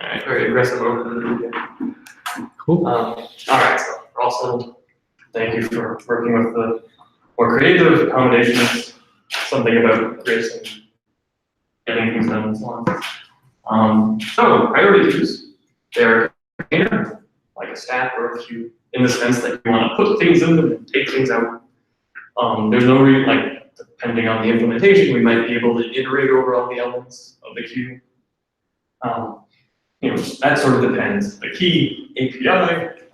right, very aggressive over the Cool. all right, so we're all settled. Thank you for working with the more creative accommodations, something about grace and getting things done and so on. So priority queues, they're a container, like a stack or a queue, in the sense that you want to put things in them and take things out. There's no reason, like, depending on the implementation, we might be able to iterate over all the elements of the queue. You know, that sort of depends. The key API,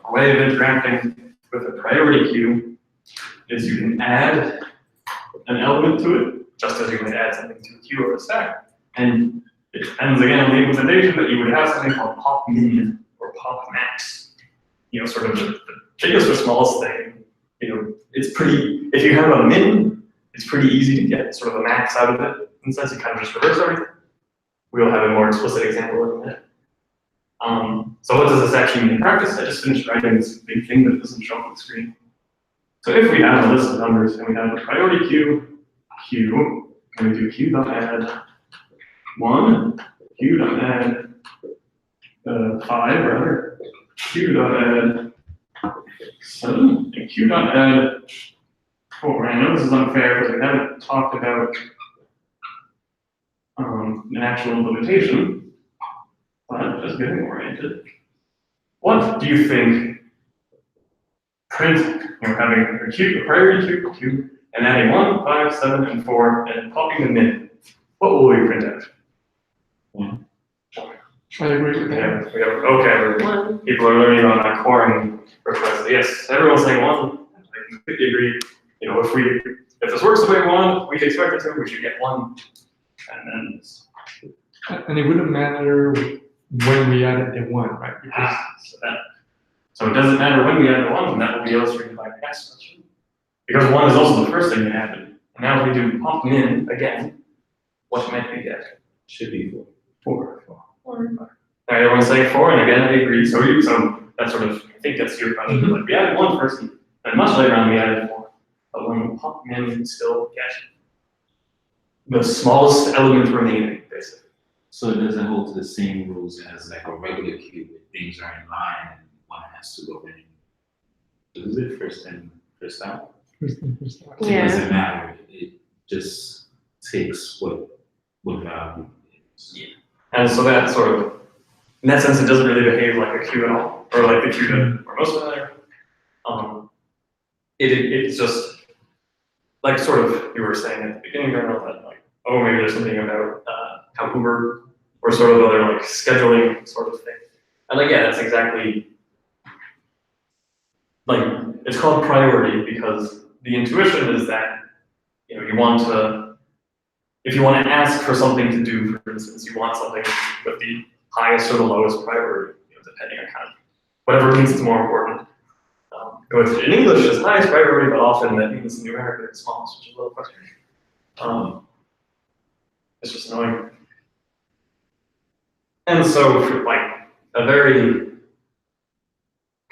or way of interacting with a priority queue, is you can add an element to it, just as you might add something to a queue or a stack. And it depends again on the implementation, but you would have something called pop min or pop max. You know, sort of the biggest or smallest thing. You know, it's pretty, if you have a min, it's pretty easy to get sort of a max out of it. In the sense, you kind of just reverse everything. We'll have a more explicit example in a minute. So what does this actually mean in practice? I just finished writing this big thing that doesn't show on the screen. So if we have a list of numbers and we have a priority queue, and we do queue.add 1, queue.add 5, rather, queue.add 7, and queue.add 4. I know this is unfair because we haven't talked about an actual implementation, but just getting oriented. What do you think print, you know, having a queue, a priority queue, and adding 1, 5, 7, and 4, and popping them in, what will we print out? I agree with that. Okay, people are learning on my coring request. Yes, everyone's saying 1. I completely agree. You know, if this works the way we want, we expect it to, we should get 1. And then And it wouldn't matter when we added the 1, right? So it doesn't matter when we add the 1, and that will be illustrated by the next question. Because 1 is also the first thing that happened. And now if we do pop min again, what might we get? Should be 4. All right, everyone's saying 4, and again, I agree. So that's sort of, I think that's your question. Like we added 1 first, and much later on we added 4. But when we pop min, we can still get the smallest element remaining, basically. So it doesn't hold to the same rules as like a regular queue where things are in line and one has to go in. Is it first in, first out? First in, first out. It doesn't matter. It just takes what value is. Yeah. And so that sort of, in that sense, it doesn't really behave like a queue at all, or like the queue that we're most familiar. It's just like sort of you were saying at the beginning, Darnell, that like, oh, maybe there's something about how Uber or sort of other like scheduling sort of thing. And like, yeah, that's exactly like it's called priority because the intuition is that you know you want to, if you want to ask for something to do, for instance, you want something with the highest or the lowest priority, you know, depending on kind of whatever means it's more important. In English, it's highest priority, but often that means in numeric it's smallest, which is a little frustrating. It's just annoying. And so, for like a very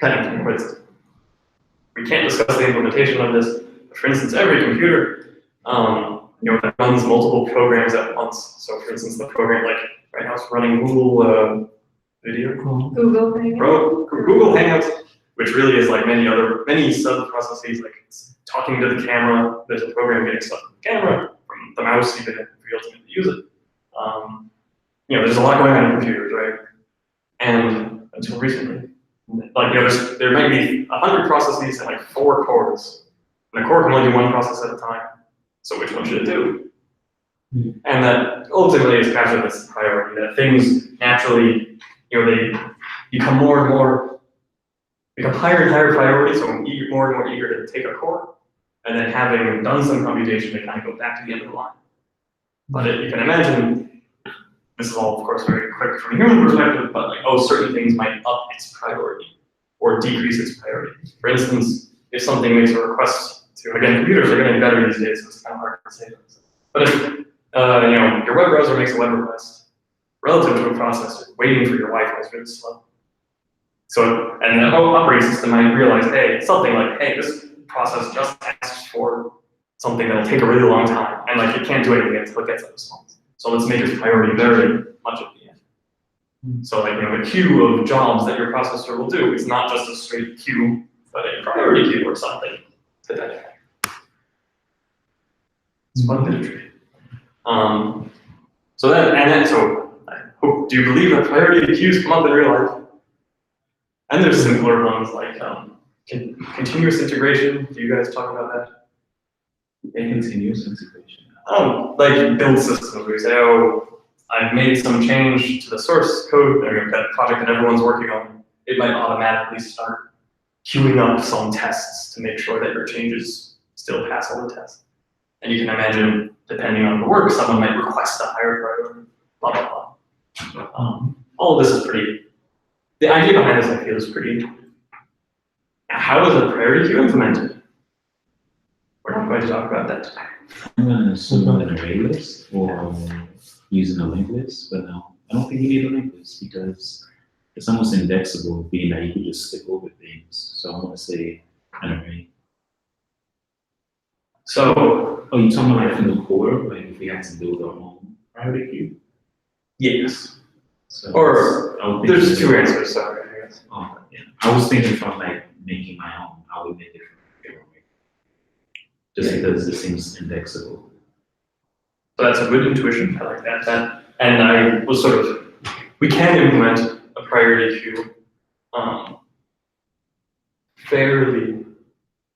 kind of we can't discuss the implementation of this. But for instance, every computer, you know, that runs multiple programs at once. So, for instance, the program like right now it's running Google Video. Google Hangouts. Google Hangouts, which really is like many sub-processes, like it's talking to the camera, there's a program getting stuff from the camera, from the mouse, even if you ultimately use it. You know, there's a lot going on in computers, right? And until recently, like, you know, there might be 100 processes and like 4 cores. And a core can only do 1 process at a time. So which one should it do? And that ultimately is kind of this priority, that things naturally, you know, they become more and more, become higher and higher priority, so I'm more and more eager to take a core, and then having done some computation, they kind of go back to the end of the line. But you can imagine, this is all, of course, very quick from a human perspective, but like, oh, certain things might up its priority or decrease its priority. For instance, if something makes a request to, again, computers are getting better these days, so it's kind of hard to say this. But if you know, your web browser makes a web request relative to a processor, waiting for your Wi-Fi is really slow. So, and the operating system might realize, hey, something like, hey, this process just asks for something that'll take a really long time, and like it can't do anything until it gets a response. So let's make its priority very much at the end. So like, the queue of jobs that your processor will do is not just a straight queue, but a priority queue or something to that effect. It's fun imagery. So I hope, do you believe that priority queues come up in real life? And there's simpler ones like continuous integration. Do you guys talk about that? Continuous integration. Like build systems where you say, oh, I've made some change to the source code, or that project that everyone's working on. It might automatically start queuing up some tests to make sure that your changes still pass all the tests. And you can imagine, depending on the work, someone might request a higher priority, blah, blah, blah. All of this is the idea behind this, I feel, is pretty intuitive. Now, how is a priority queue implemented? We're not going to talk about that today. I'm going to assume an array list or using a linked list, but no, I don't think you need a linked list because it's almost indexable, being that you can just skip over things. So I'm going to say an array. So, oh, you talking about like from the core, like if we had to build our own priority queue? yes. So Or there's two answers, sorry, I guess. Oh, yeah. I was thinking from like making my own, I would make it from array. Just because it seems indexable. So that's a good intuition, I like that. And I was we can implement a priority queue fairly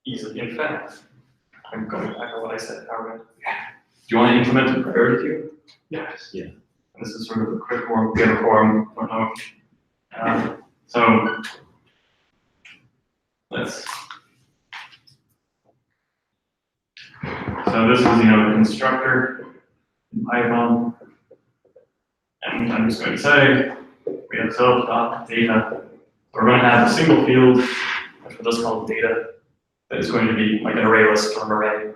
easily. In fact, I'm going back to what I said, Howard. Do you want to implement a priority queue? Yes. Yeah. And this is sort of a quick form, beginner form, I don't know. So this is, the constructor in Python. And I'm just going to say, we have self.data. We're going to have a single field, which we'll just call data, that is going to be like an array list or an array.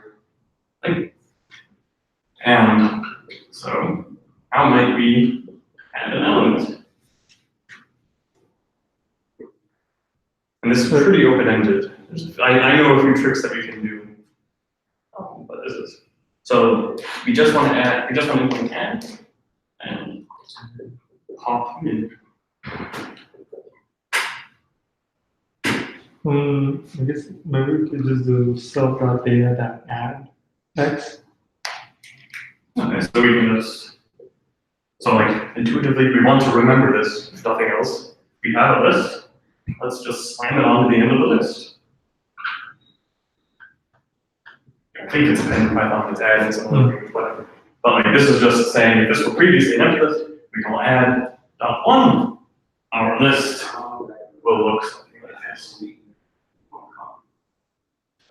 And so, how might we add an element? And this is pretty open-ended. I know a few tricks that we can do, but this is. So we just want to implement add and pop in. I guess maybe we could just do self.data.add x. Okay, so we can intuitively, we want to remember this, if nothing else. We have a list, let's just slam it onto the end of the list. I think it's an end Python, it's add, it's a whatever. But this is just saying, if this were previously an empty list, we can add .1. Our list will look something like this.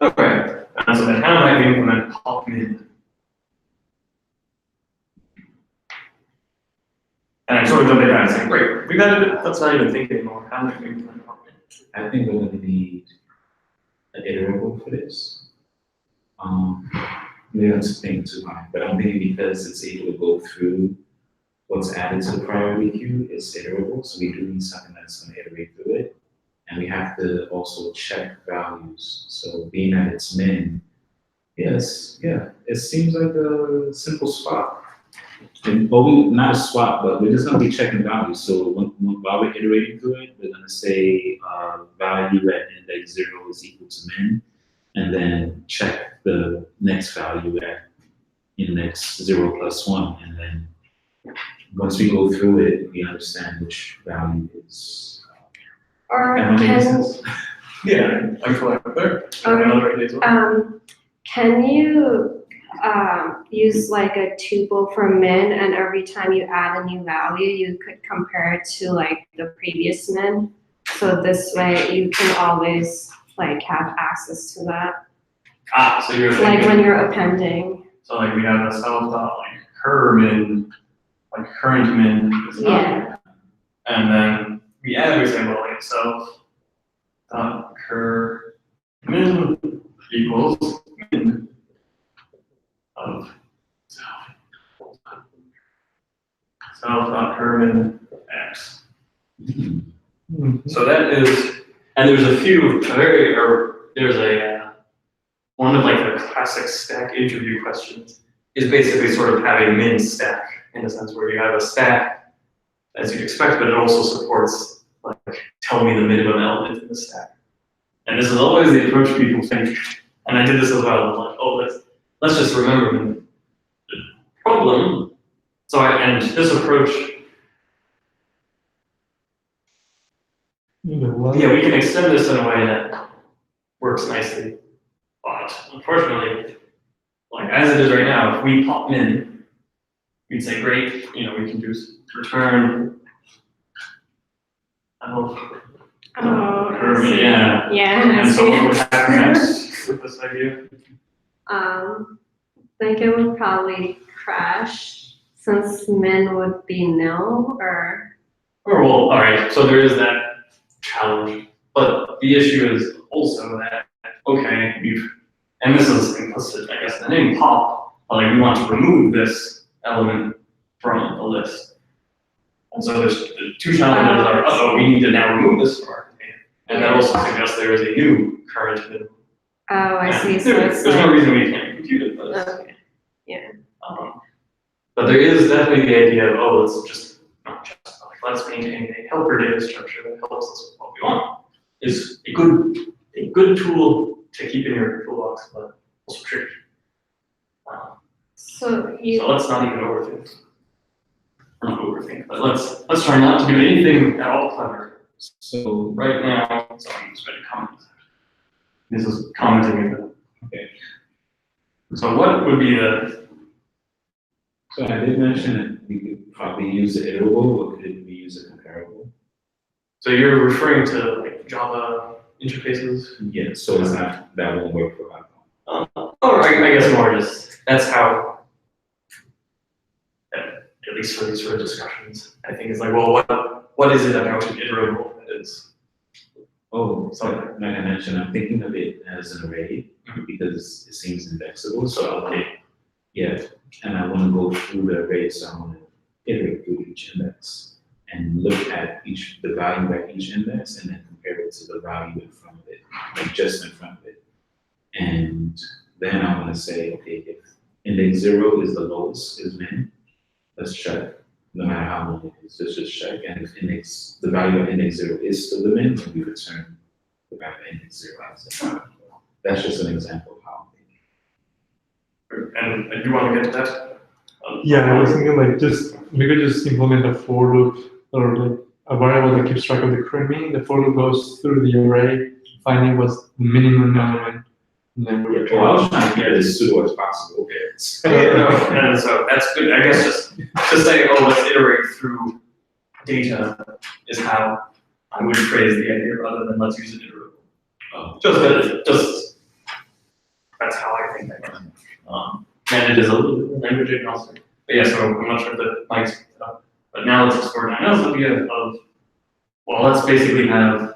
Okay, and so then how might we implement pop min? And I'm sort of jumping around and saying, great, we've added it, let's not even think anymore. How might we implement pop min? I think we're going to need an iterable for this. We have to think too hard, but I'm thinking because it's able to go through what's added to the priority queue, it's iterable, so we do need something that's going to iterate through it. And we have to also check values. So being that it's min, it seems like a simple swap. Not a swap, but we're just going to be checking values. So while we're iterating through it, we're going to say value at index 0 is equal to min, and then check the next value at index 0 plus 1. And then once we go through it, we understand which value is. Or yeah, I'm collecting there. Another idea as well. Can you use like a tuple for min, and every time you add a new value, you could compare it to like the previous min? So this way you can always like have access to that. So you're thinking, like when you're appending. So we have a self.cur min, current min is not. Yeah. And then we add, we say, well, self.cur min equals min of self.cur min x. So that is, and there's a few there's a one of the classic stack interview questions is basically sort of having min stack in a sense where you have a stack as you'd expect, but it also supports, like, tell me the minimum element in the stack. And this is always the approach people think, and I did this as well, I'm like, oh, let's just remember the problem. And this approach, yeah, we can extend this in a way that works nicely. But unfortunately, like as it is right now, if we pop min, we'd say, great, we can do return. Oh, I see. Yeah. Yeah, I And so what would see. happen next with this idea? I think it would probably crash since min would be nil or. Or well, all right, so there is that challenge, but the issue is also that, okay, and this is implicit, I guess, in the name pop, but like we want to remove this element from the list. And so there's the two challenges are, we need to now remove this from our container. And that also suggests there is a new current minimum. Oh, I see. So There's it's no reason we can't compute it, but okay. Yeah. but there is definitely the idea of, let's just not just like let's maintain a helper data structure that helps us with what we want. Is a good tool to keep in your toolbox, but also tricky. So So let's not even overthink. Not overthink, but let's try not to do anything at all clever. So Right now, so I'm just going to comment. This is commenting in the. Okay. So what would be the? So I did mention that we could probably use the iterable, or could we use a comparable? So you're referring to like Java interfaces? Yeah, so it's not, that won't work for Python. Or I guess more just, that's how, at least for these sort of discussions, I think it's like, well, what is it about an iterable that is? Oh, so like I mentioned, I'm thinking of it as an array because it seems indexable. So I'll take, yeah, and I want to go through the array, so I want to iterate through each index and look at the value at each index and then compare it to the value in front of it, like just in front of it. And then I want to say, okay, if index 0 is the lowest, is min, let's check. No matter how long it is, let's just check. And if the value of index 0 is still the min, then we return the value of index 0 as the value. That's just an example of how I'm thinking. And you want to get to that? Yeah, I was thinking like we could just implement a for loop or like a variable that keeps track of the current mean. The for loop goes through the array, finding what's the minimum element, and then we return. Well, I was trying to get it as pseudo as possible. Okay. And so that's good. I guess just to say, let's iterate through data is how I would phrase the idea rather than let's use an iterable. Just that's how I think that goes. And it is a little bit language agnostic. But yeah, so I'm not sure if the mic's picked it up. But now let's explore Dynel's idea of, well, let's basically have, all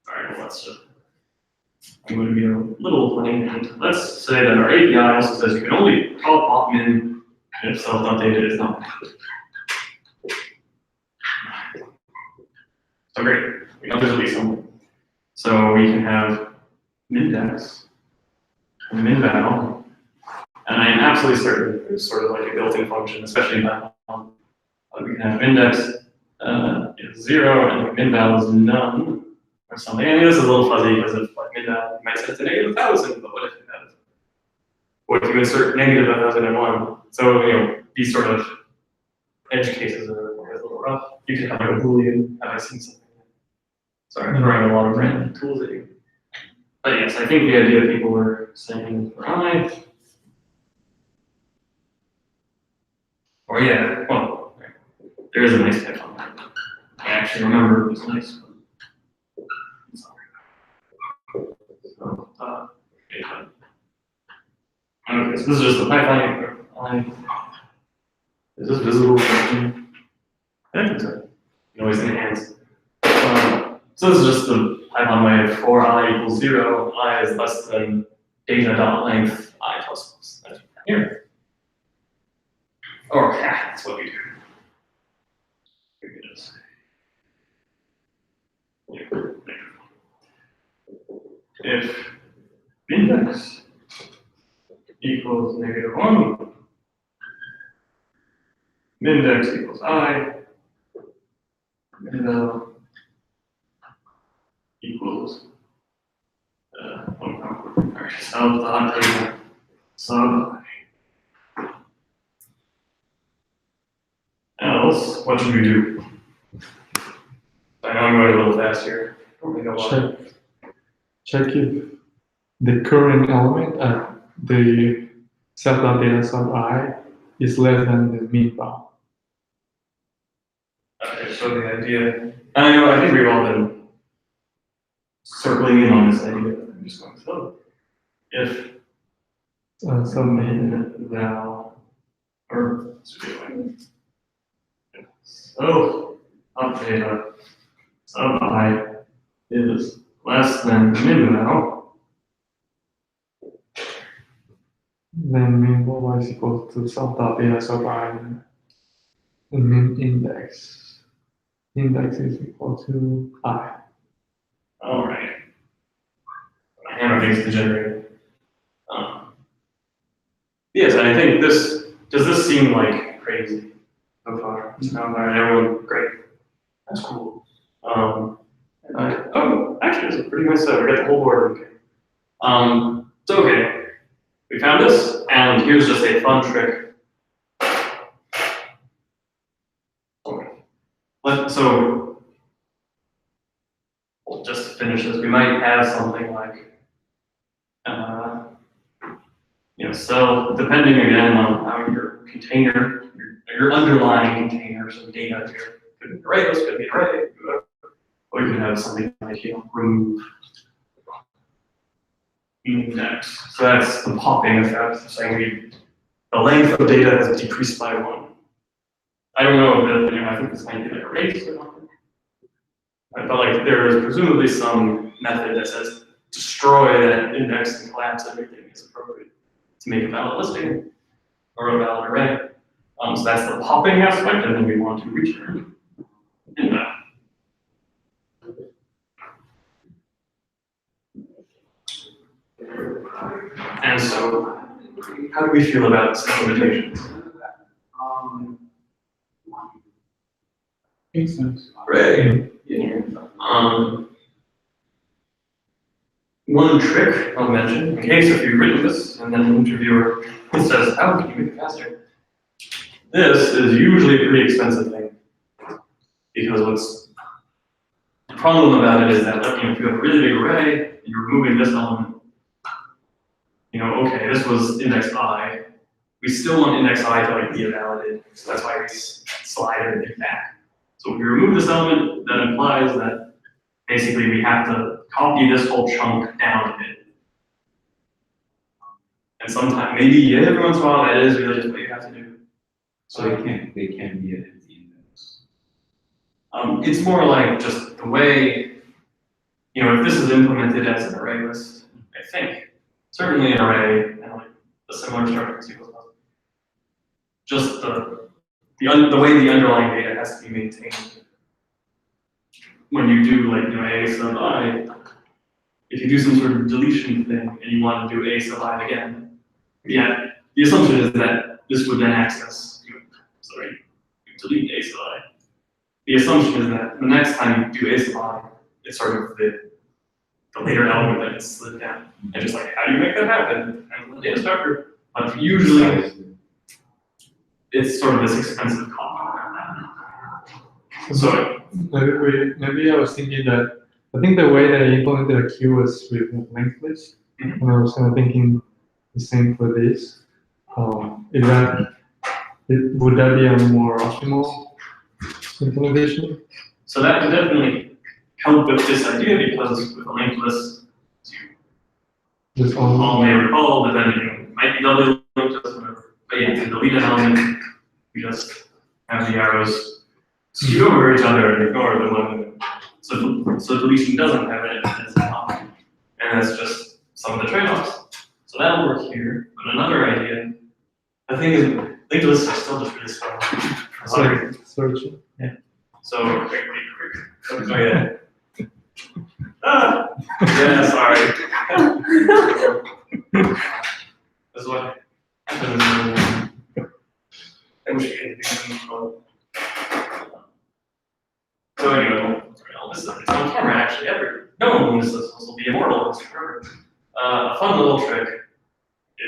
right, well, let's just, I'm going to be a little funny, and let's say that our API also says you can only call pop min if self.data is not. So great, we know there's at least something. So we can have mindex and minval, and I am absolutely certain there's sort of like a built-in function, especially in Python. We can have index is 0 and minval is none or something. I mean, this is a little fuzzy because of like minval might set it to -1,000, but what if you insert -1,001? So these sort of edge cases are a little rough. You can have like a Boolean. Have I seen something? Sorry, I'm throwing a lot of random tools at you. But yes, I think the idea people were saying for I. Or yeah, well, there is a nice type on that. I actually remember it was nice. So, okay, so this is just the Python. Is this visible? I think so. You can always enhance. So this is just the Python way of for I equals 0, I is less than data.length I plus. That's here. Or that's what we do. If index equals -1, Mindex equals I. Min equals sub dot sub I. Else, what should we do? I know I'm going a little fast here. Don't really know why. Check if the current element at the self.data sub I is less than the mean val. Okay, so the idea, I think we've all been circling in on this idea. I'm just going, so if Some min val, or so up data sub I is less than min val, then mean val is equal to self.data sub I and mean index. Index is equal to I. all right. My hammer makes degenerated. Yes, and I think does this seem like crazy so far? All right, everyone, great. That's cool. Actually, it's a pretty nice set. We got the whole board. Okay. So okay, we found this, and here's just a fun trick. So, well, just to finish this, we might have something like, so depending again on how your container, your underlying container, so data here, could be an array, this could be an array, or you can have something like, remove index. So that's the popping effect, saying the length of data has decreased by 1. I don't know if I think this might be like erased or something. But like there is presumably some method that says destroy that index and collapse everything is appropriate to make a valid listing or a valid array. So that's the popping aspect, and then we want to return index. And so, how do we feel about limitations? Makes sense. Right. Yeah. One trick I'll mention, in case if you've written this and then the interviewer says, how can you make it faster? This is usually a pretty expensive thing. Because what's the problem about it is that if you have a really big array and you're removing this element, okay, this was index I. We still want index I to be invalidated, so that's why we slide everything back. So if we remove this element, that implies that basically we have to copy this whole chunk down a bit. And sometimes, maybe every once in a while, that is really just what you have to do. So they can't be an empty index. It's more like just the way, if this is implemented as an array list, I think, certainly an array and like a similar structure in C++, just the way the underlying data has to be maintained. When you do A sub I, if you do some sort of deletion thing and you want to do A sub I again, the assumption is that this would then access, you delete A sub I. The assumption is that the next time you do A sub I, it's sort of the later element that gets slid down. And just how do you make that happen? And the data structure, but usually it's sort of this expensive compound. So maybe I was thinking that I think the way that I implemented a queue was with linked list, and I was kind of thinking the same for this. Would that be a more optimal implementation? So that could definitely help with this idea because with a linked list, Just you all may recall that then it might be doubly linked to whatever. But yeah, to delete an element, we just have the arrows skew over each other and ignore the one. So deletion doesn't have it as an option. And that's just some of the trade-offs. So that'll work here. But another idea, the thing is, linked lists are still just really slow. Searching. Yeah. So quick. Oh yeah. Yeah, sorry. This is what happens. wish we had to so anyway, this is it's on camera actually. No one will this will be immortal forever. A fun little trick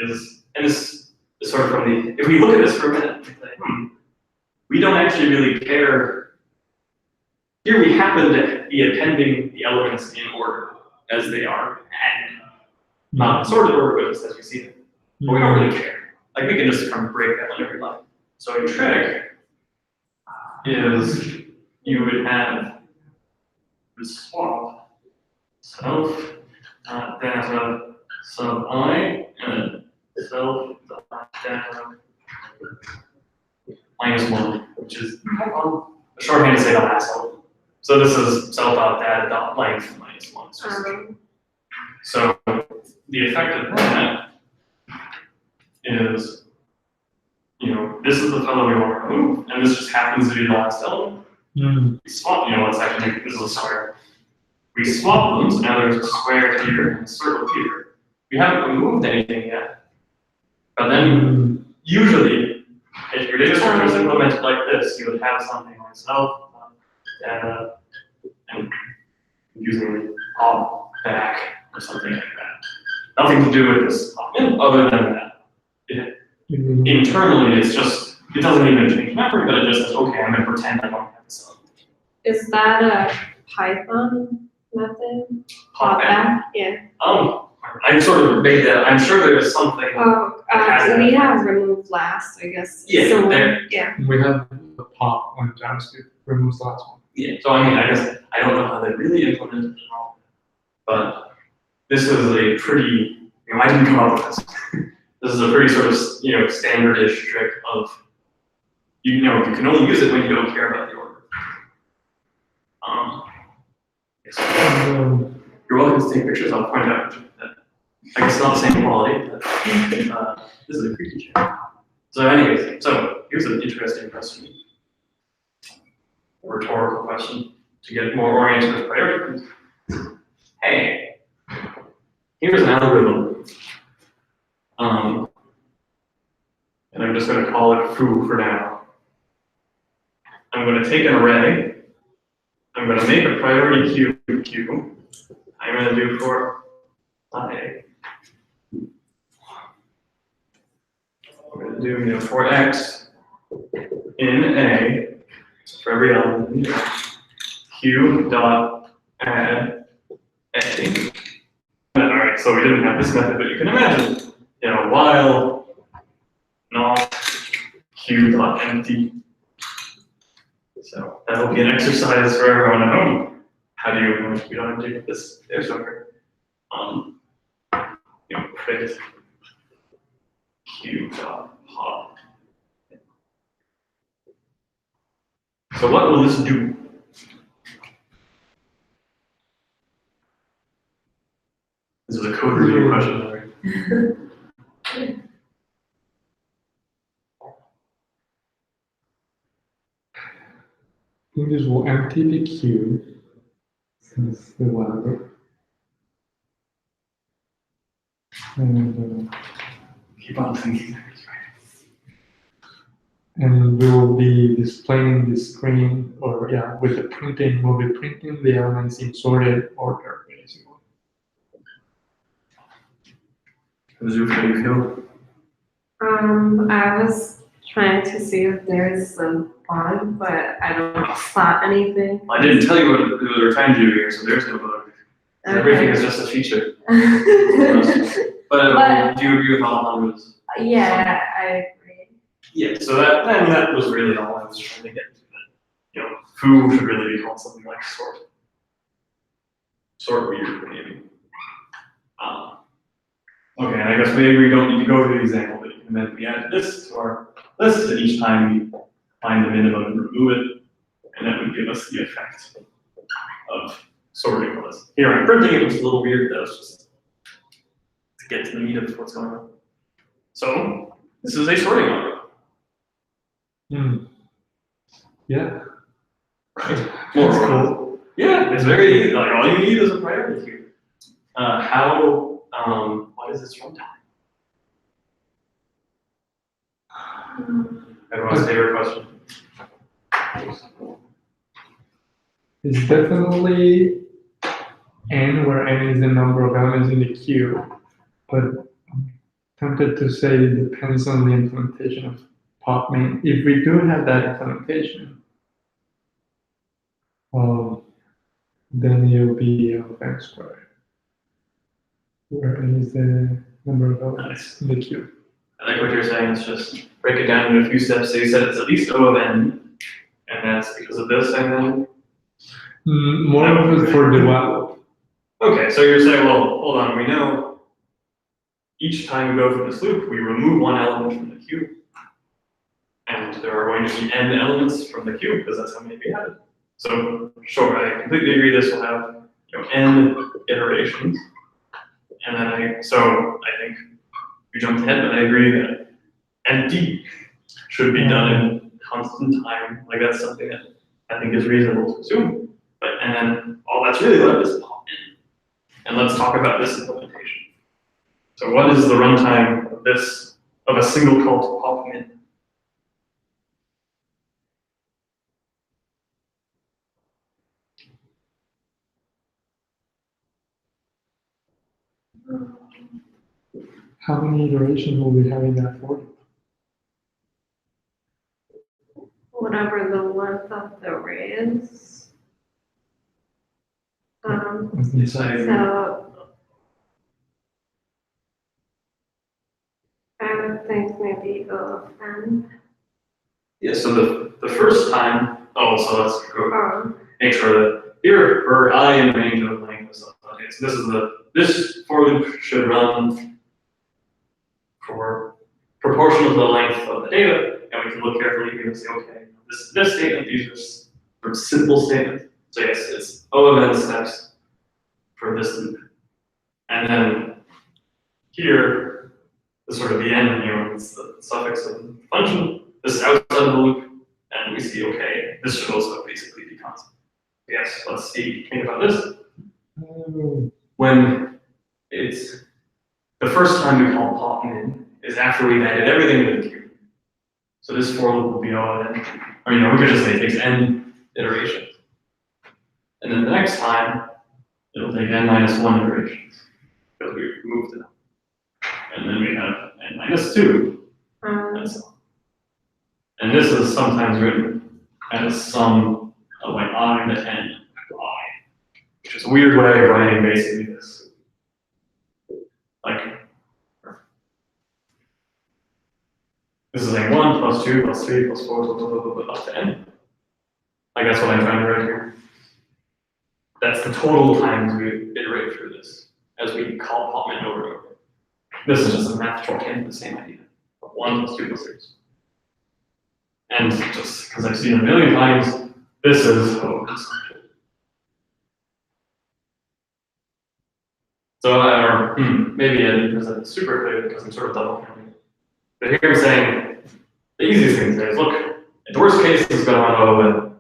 is, and this is sort of from the, if we look at this for a minute, we say, we don't actually really care. Here we happen to be appending the elements in order as they are added. Not in sorted order, but just as we see them. But we don't really care. Like we can just kind of break that on every line. So a trick is you would have the swap self data sub I and self data -1, which is a shorthand to say the last element. So this is self.data.length -1. So the effect of that is, this is the fellow we want to remove, and this just happens to be the last element. We swap, let's actually, this is a square. We swap them, so now there's a square here and a circle here. We haven't removed anything yet. But then, usually, if your data structure is implemented like this, you would have something like self, data, and using pop back or something like that. Nothing to do with this other than that. Internally, it's just, it doesn't even change memory, but it just says, okay, I'm going to pretend I don't have this element. Is that a Python method? Pop back? Yeah. I sort of made that, I'm sure there's something. So we have remove last, I guess. Yeah, So, there. yeah. We have the pop on JavaScript removes the last one. Yeah, so I mean, I guess, I don't know how they really implemented it all, but this is a pretty, I didn't come up with this. This is a pretty sort of, standard-ish trick of, you can only use it when you don't care about the order. You're welcome to take pictures. I'll point out that I guess not the same quality, but this is a creaky chair. So anyways, here's an interesting question. A rhetorical question to get more oriented with priorities. Hey, here's an algorithm. And I'm just going to call it foo for now. I'm going to take an array. I'm going to make a priority queue. I'm going to do for I. I'm going to do for x in A. So for every element, q dot add A. All right, so we didn't have this method, but you can imagine, while not q dot empty. So that'll be an exercise for everyone at home. How do you, we don't have to do this there somewhere. Print q dot hop. So what will this do? This is a code review question, right? I think this will empty the queue since the whatever. And Keep on thinking. and we will be displaying the screen, or with the printing, we'll be printing the elements in sorted order, basically. How do you feel? I was trying to see if there's a bug, but I don't spot anything. I didn't tell you what we were trying to do here, so there's no bug. Okay. Everything is just a feature. But do you agree with how Alejandro was? Yeah, I agree. Yeah, so that was really all I was trying to get to. Foo should really be called something like sort. Sort weird, maybe. Okay, and I guess maybe we don't need to go through the example, but you can imagine we add this to our list, and each time we find the minimum and remove it, and that would give us the effect of sorting the list. Here I'm printing it, which is a little weird, that was just to get to the meat of what's going on. So this is a sorting algorithm. Yeah. Right. That's cool. Yeah, it's very easy. Like all you need is a priority queue. What is this runtime? Everyone's favorite question. It's definitely n, where n is the number of elements in the queue, but I'm tempted to say it depends on the implementation of pop main. If we do have that implementation, then it will be of n squared, where n is the number of elements in the queue. I like what you're saying. It's just break it down into a few steps. So you said it's at least O of n, and that's because of this, and then. More of it for the while. Okay, so you're saying, well, hold on. We know each time we go through this loop, we remove one element from the queue, and there are going to be n elements from the queue because that's how many we have. So sure, I completely agree. This will have n iterations, and then I think we jumped ahead, but I agree that empty should be done in constant time. Like that's something that I think is reasonable to assume. But and then all that's really left is pop in, and let's talk about this implementation. So what is the runtime of a single call to pop in? How many iterations will we have in that for? Whatever the length of the array is. So I would think maybe O of n. Yeah, so the first time, so let's go make sure that here for I in range of length of stuff. Okay, so this for loop should run for proportional to the length of the data, and we can look carefully here and say, okay, this statement, these are sort of simple statements. So yes, it's O of n steps for this loop. And then here is sort of the end, it's the suffix of the function. This is outside of the loop, and we see, okay, this should also basically be constant. Yes, let's see, think about this. When it's the first time we call pop in is after we've added everything to the queue. So this for loop will be O of n, or we could just say it takes n iterations. And then the next time, it'll take n minus 1 iterations, because we've moved it up. And then we have n minus 2, and so on. And this is sometimes written as sum of like I to n I, which is a weird way of writing basically this. Like, this is like 1 plus 2 plus 3 plus 4 up to n. Like that's what I'm trying to write here. That's the total times we iterate through this as we call pop in over and over. This is just a math shorthand for the same idea of 1 plus 2 plus 3. And just because I've seen it a million times, this is so maybe I didn't present it super clear because I'm sort of double counting. But here I'm saying the easiest thing to say is look, in the worst case, it's going to run O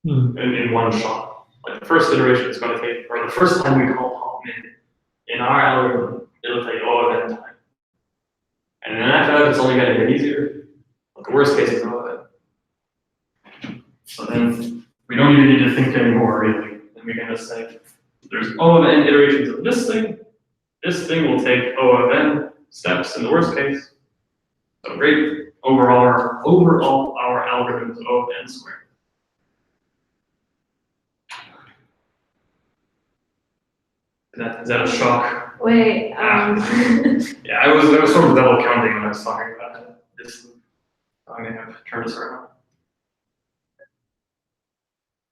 in one shot. Like the first iteration is going to take, or the first time we call pop in our algorithm, it'll take O of n time. And then after that, it's only going to get easier. But the worst case is O of n. So then we don't even need to think anymore, really. Then we can just say there's O of n iterations of this thing. This thing will take O of n steps in the worst case. So great. Overall, our algorithm is O of n squared. Is that a shock? Wait, Yeah, I was sort of double counting when I was talking about this. I'm gonna have to turn this around.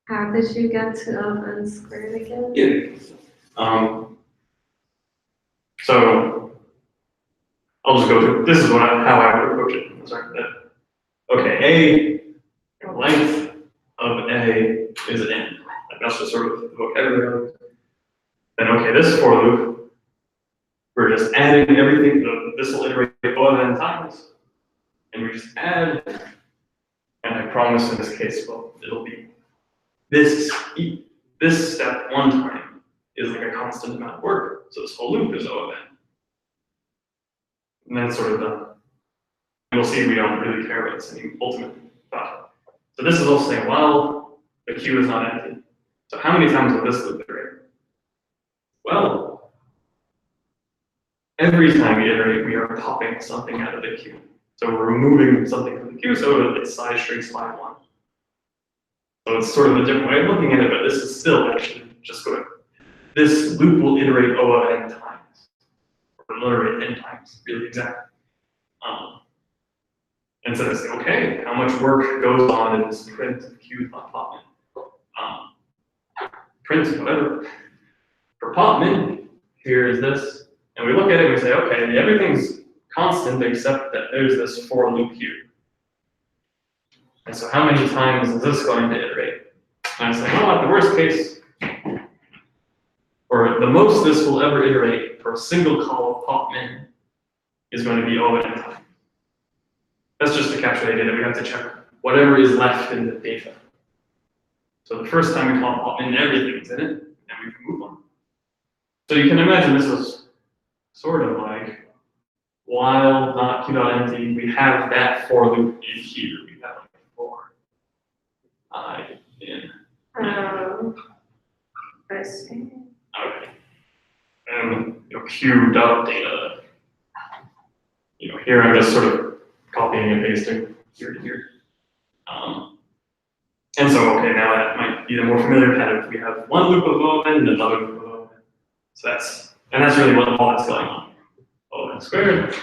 how did you get to O of n squared again? Yeah. So I'll just go through. This is how I would approach it. Sorry. Okay, length of A is n. Like that's just sort of the vocabulary. Then okay, this for loop, we're just adding everything. This will iterate O of n times, and we just add. And I promise in this case, well, it'll be this step one time is like a constant amount of work. So this whole loop is O of n. And then it's sort of done. we'll see we don't really care about this any ultimately. But, so this is also saying, well, the queue is not empty. So how many times will this loop iterate? Well, every time we iterate, we are popping something out of the queue. So we're removing something from the queue, so its size shrinks by 1. So it's sort of a different way of looking at it, but this is still actually just good. This loop will iterate O of n times, or it'll iterate n times, really exactly. And so they say, okay, how much work goes on in this print of q dot pop min? Print whatever. For pop min, here is this, and we look at it and we say, okay, everything's constant except that there's this for loop here. And so how many times is this going to iterate? And I say, well, at the worst case, or the most this will ever iterate for a single call of pop min is going to be O of n times. That's just to capture the idea that we have to check whatever is left in the data. So the first time we call pop min, everything's in it, and we can move on. So you can imagine this was sort of like, while not q.empty, we have that for loop in here. We have like for I in. I see. Okay. And q dot data. Here I'm just sort of copying and pasting here to here. And so, okay, now that might be the more familiar pattern. We have one loop of O of n and another loop of O of n. So that's really what all that's going on. O of n squared.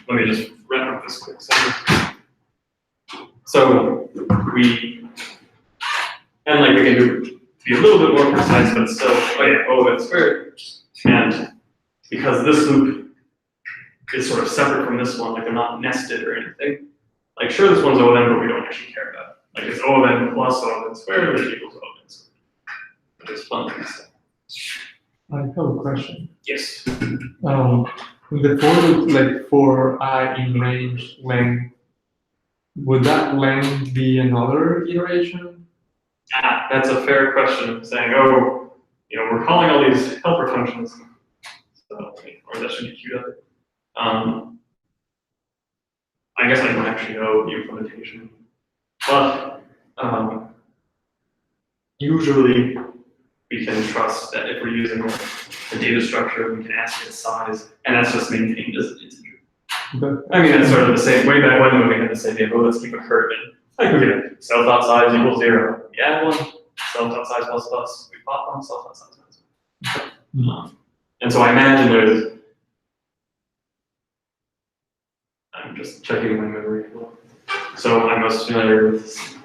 Let me just wrap up this quick sentence. So we can be a little bit more precise, but still, O of n squared. And because this loop is sort of separate from this one, like they're not nested or anything. Like sure, this one's O of n, but we don't actually care about it. Like it's O of n plus O of n squared, which equals O of n squared. Which is fun to say. I have a question. Yes. The for loop, like for I in range length, would that length be another iteration? That's a fair question. Saying, oh, we're calling all these helper functions. So, or that should be queued up. I guess I don't actually know the implementation, but usually we can trust that if we're using a data structure, we can ask its size, and that's just maintained as an integer. I mean, that's sort of the same, way back when we had the same idea, oh, let's keep a curve in. Like we get self.size equals 0. We add 1, self.size plus plus, we pop 1, self.size minus 1. And so I imagine there's, I'm just checking my memory. So I'm most familiar with C++,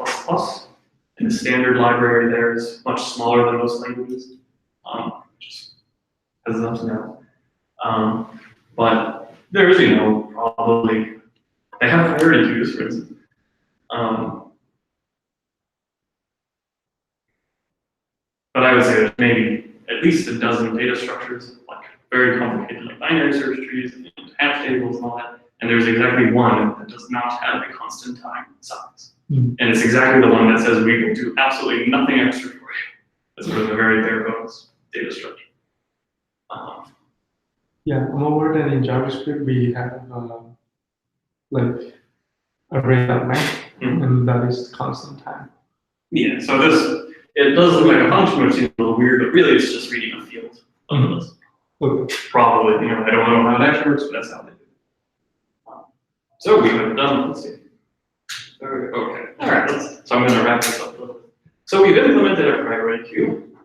and the standard library there is much smaller than most languages, just as enough to know. But there's, probably, they have priority queues, for instance. But I would say there's maybe at least a dozen data structures, like very complicated, like binary search trees and hash tables and all that. And there's exactly one that does not have a constant time size. And it's exactly the one that says we will do absolutely nothing extra for you. It's sort of a very bare bones data structure. Yeah, I'm aware that in JavaScript we have like array.length, and that is constant time. Yeah, so it does look like a function, which seems a little weird, but really it's just reading a field of the list. Okay. Probably, I don't know how it actually works, but that's how they do it. So we have done, let's see. Okay, all right, so I'm going to wrap this up a little bit. So we've implemented a priority queue,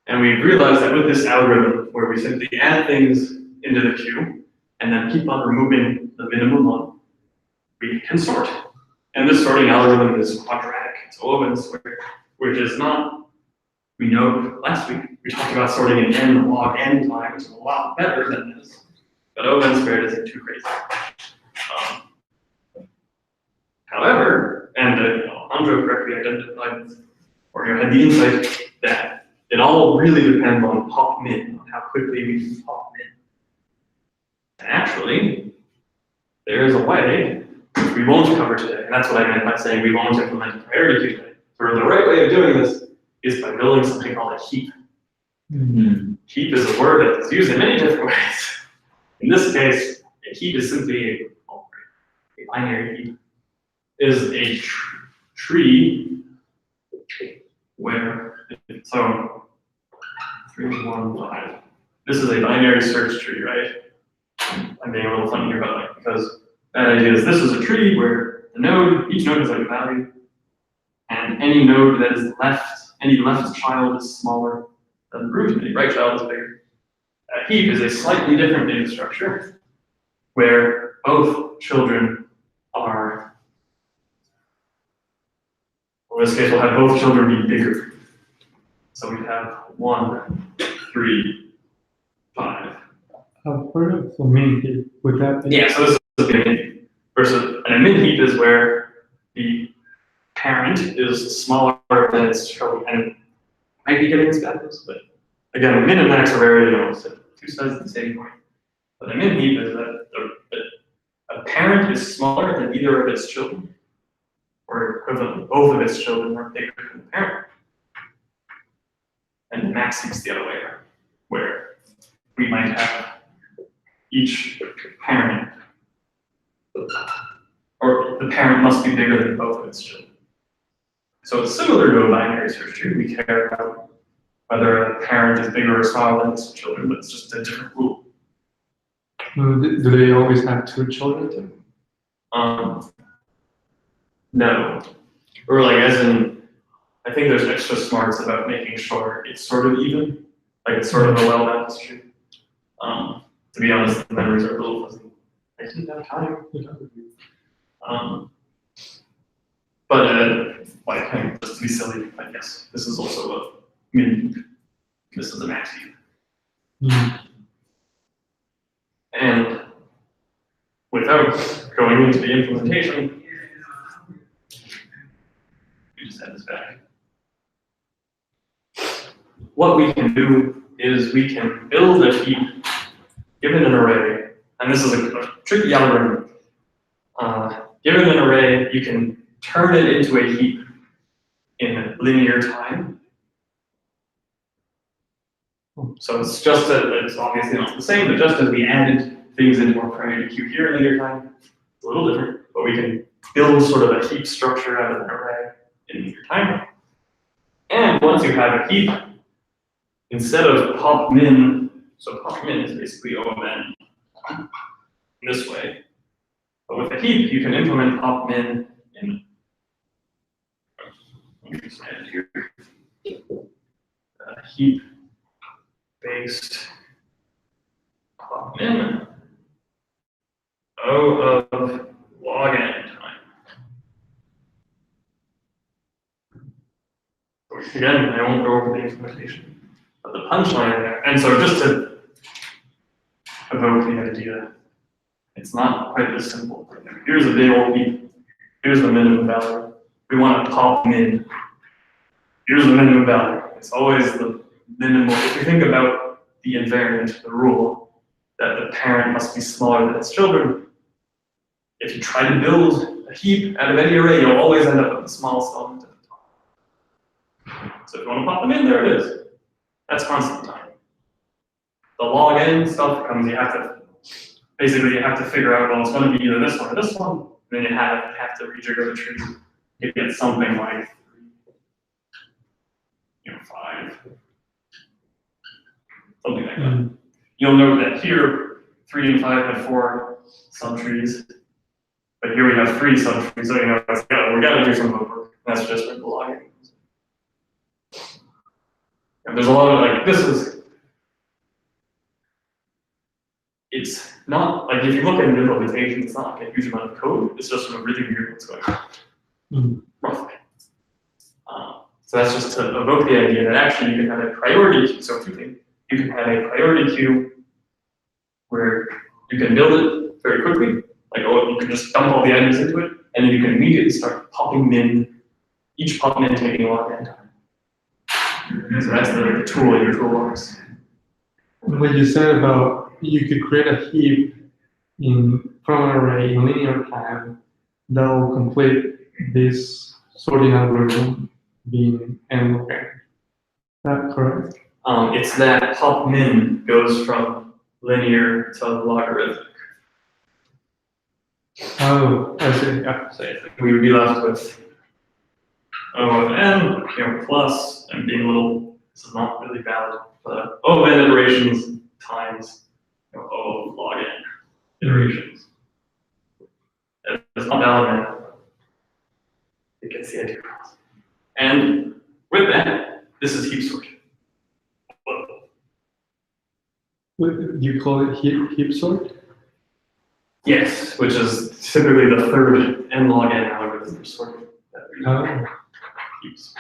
and we've realized that with this algorithm, where we simply add things into the queue, and then keep on removing the minimum one, we can sort. And this sorting algorithm is quadratic, it's O of n squared, which is not, we know last week, we talked about sorting in n log n time, which is a lot better than this, but O of n squared isn't too crazy. However, and Andrew correctly identified, or had the insight that it all really depends on pop min, on how quickly we can pop min. And actually, there is a way which we won't cover today, and that's what I meant by saying we won't implement a priority queue today. So the right way of doing this is by building something called a heap. Heap is a word that is used in many different ways. In this case, a heap is simply a binary heap. Is a tree where, so 3, 1, 5. This is a binary search tree, right? I'm being a little funny here about that because that idea is this is a tree where the node, each node has like a value, and any node that is left, any left child is smaller than the root, any right child is bigger. A heap is a slightly different data structure where both children are, well, in this case, we'll have both children be bigger. So we have 1, 3, 5. I've heard of a min heap. Would that be? Yeah, so this is a min heap. Versus a min heap is where the parent is smaller than its children. And I might be getting this backwards, but again, min and max are very, two sides of the same coin. But a min heap is that a parent is smaller than either of its children, or equivalent, both of its children are bigger than the parent. And the max heap's the other way around, where we might have each parent, or the parent must be bigger than both of its children. So it's similar to a binary search tree. We care about whether a parent is bigger or smaller than its children, but it's just a different rule. Do they always have 2 children too? No. Or like as in, I think there's extra smarts about making sure it's sort of even, like it's sort of a well-balanced tree. To be honest, the memories are a little fuzzy. I didn't have time. But like, just to be silly, I guess this is also a min heap. This is a max heap. And without going into the implementation, we just have this back. What we can do is we can build a heap given an array, and this is a tricky algorithm. Given an array, you can turn it into a heap in linear time. So it's just it's obviously not the same, but just as we added things into our priority queue here in linear time, it's a little different, but we can build sort of a heap structure out of an array in linear time. And once you have a heap, instead of pop min, so pop min is basically O of n in this way. But with a heap, you can implement pop min in, let me just add it here, heap based pop min O of log n time. So again, I won't go over the implementation, but the punchline there, and so just to evoke the idea, it's not quite this simple. Here's a big old heap. Here's the minimum value. We want to pop min. Here's the minimum value. It's always the minimal. If you think about the invariant, the rule that the parent must be smaller than its children, if you try to build a heap out of any array, you'll always end up with the smallest element at the top. So if you want to pop them in, there it is. That's constant time. The log n stuff comes, you have to figure out, well, it's going to be either this one or this one, and then you have to rejigger the tree. You get something like 5, something like that. You'll note that here, 3 and 5 have 4 subtrees, but here we have 3 subtrees, so we got to do some homework. That's just where the logging is. And there's a lot of it's not, like if you look at an implementation, it's not like a huge amount of code, it's just sort of really weird what's going on, roughly. So that's just to evoke the idea that actually you can have a priority queue, so 2 things. You can have a priority queue where you can build it very quickly, like you can just dump all the items into it, and then you can immediately start popping min, each pop min taking a log n time. So that's the tool in your toolbox. What you said about you could create a heap from an array in linear time that will complete this sorting algorithm being n log n. Is that correct? It's that pop min goes from linear to logarithmic. Oh, I see. Yeah. So we would be left with O of n, plus, and being a little, this is not really valid, but O of n iterations times O of log n iterations. It's not valid, man. It gets the idea across. And with that, this is heap sort. Do you call it heap sort? Yes, which is typically the third n log n algorithm for sorting that we Oh. use.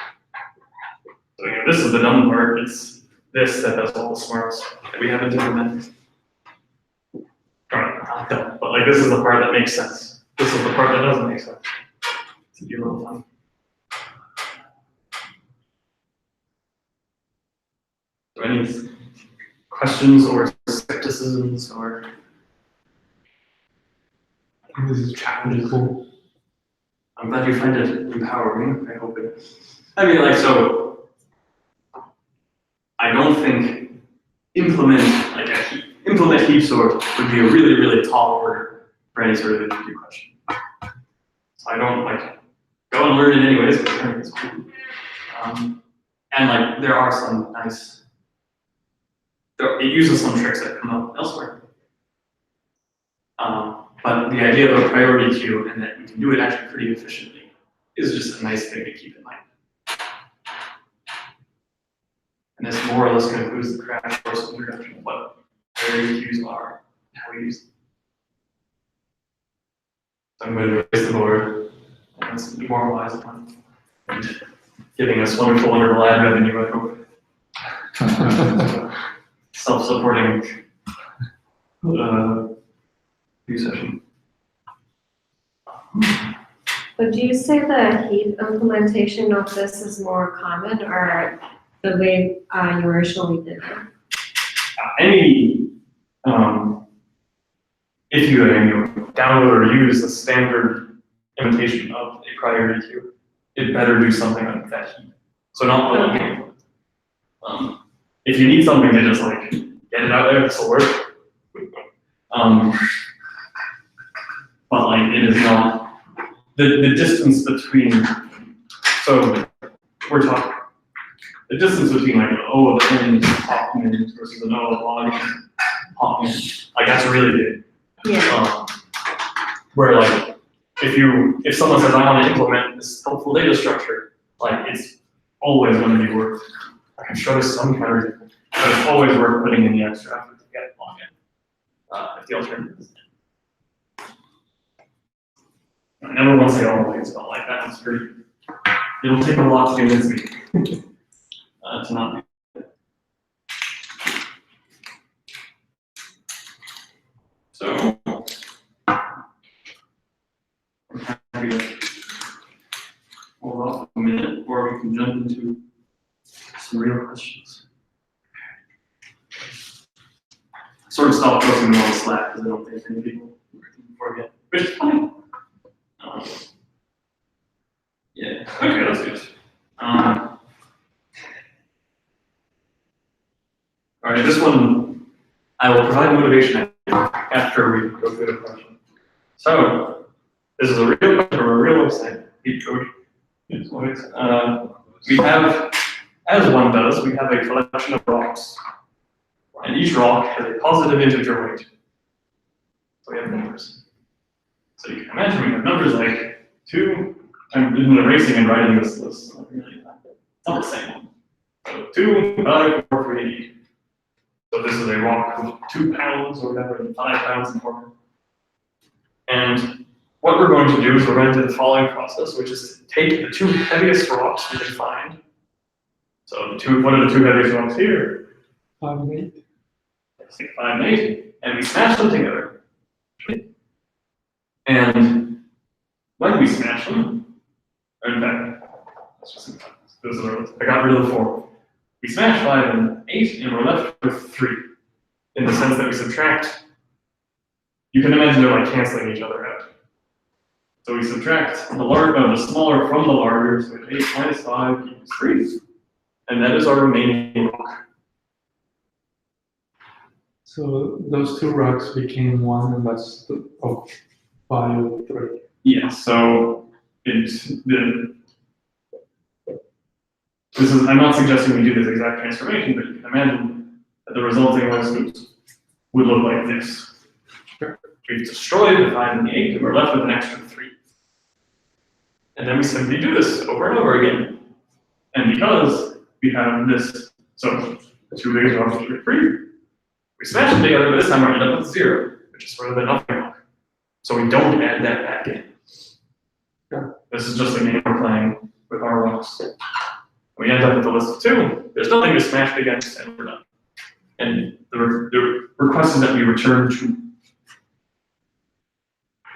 So this is the dumb part. It's this that does all the smarts that we haven't implemented. Not dumb, but like this is the part that makes sense. This is the part that doesn't make sense. It's a little fun. So any questions or skepticisms or This is challenges? cool. I'm glad you find it empowering. I hope it. I mean, like, so I don't think implement heap sort would be a really, really tall order for any sort of interview question. So I don't like go and learn it anyways because learning is cool. And like there are some nice. It uses some tricks that come up elsewhere. But the idea of a priority queue and that we can do it actually pretty efficiently is just a nice thing to keep in mind. And this more or less concludes the crash course introduction of what priority queues are and how we use them. So I'm going to erase the board and let's demoralize one and giving us wonderful, wonderful ad revenue, I hope. Self-supporting view session. Would you say the heap implementation of this is more common or the way you originally did it? If you download or use the standard implementation of a priority queue, it better do something like that heap. So not the one. If you need something to just like get it out there, this will work. But like it is not the distance between. So we're talking the distance between like an O of n pop min versus an O of log n pop min. Like that's really big. Yeah. Where like if someone says I want to implement this helpful data structure, like it's always going to be worth. I can show some counters, but it's always worth putting in the extra effort to get log n. If the alternative is I never want to say all things, but like that one's pretty. It'll take a lot to convince me to not do it. So I'm happy to hold off a minute, or we can jump into some real questions. Sort of stopped posting them on Slack because I don't think many people forget, which is fine. Yeah, okay, that's good. All right, this one, I will provide motivation after we go through the question. So, this is a real question from a real website, Heap Code. We have, as one does, we have a collection of rocks. And each rock has a positive integer weight. So we have numbers. So you can imagine we have numbers like 2, I'm erasing and writing this list. Not the same one. So 2, 5, 4, 3. So this is a rock with 2 pounds or whatever, and 5 pounds in form. And what we're going to do is we're going to do the following process, which is to take the 2 heaviest rocks we can find. So what are the 2 heaviest rocks here? 5 and 8. 5 and 8, and we smash them together. And when we smash them, or in fact, I got rid of the 4. We smash 5 and 8, and we're left with 3. In the sense that we subtract, you can imagine they're like canceling each other out. So we subtract the smaller from the larger, so 8 minus 5 equals 3. And that is our remaining rock. So those two rocks became one, and that's the bio 3. Yeah, so it's I'm not suggesting we do this exact transformation, but you can imagine that the resulting list would look like this. We've destroyed the 5 and the 8, and we're left with an extra 3. And then we simply do this over and over again. And because we have this, so the 2 biggest rocks are 3, we smash them together, but this time we're end up with 0, which is sort of the nothing rock. So we don't add that back in. Yeah. This is just a game we're playing with our rocks. We end up with a list of 2. There's nothing to smash against, and we're done. And the request is that we return 2.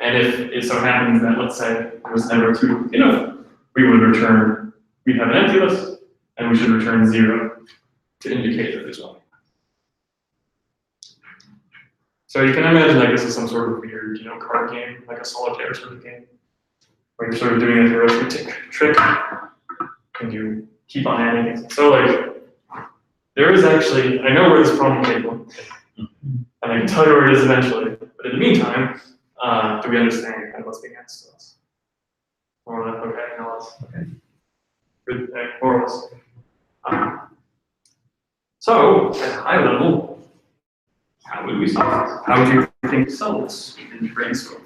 And if it so happens that, let's say, there was never 2 enough, we would return, we'd have an empty list, and we should return 0 to indicate that there's 1. So you can imagine like this is some sort of weird, card game, like a solitaire sort of game, where you're sort of doing an arithmetic trick, and you keep on adding it. So like, there is actually, I know where this problem came from, and I can tell you where it is eventually, but in the meantime, do we understand kind of what's being asked of us? More or less, okay, no less, okay. Good, more or less. So, at a high level, how would we solve this? How would you think solve this in brainstorm?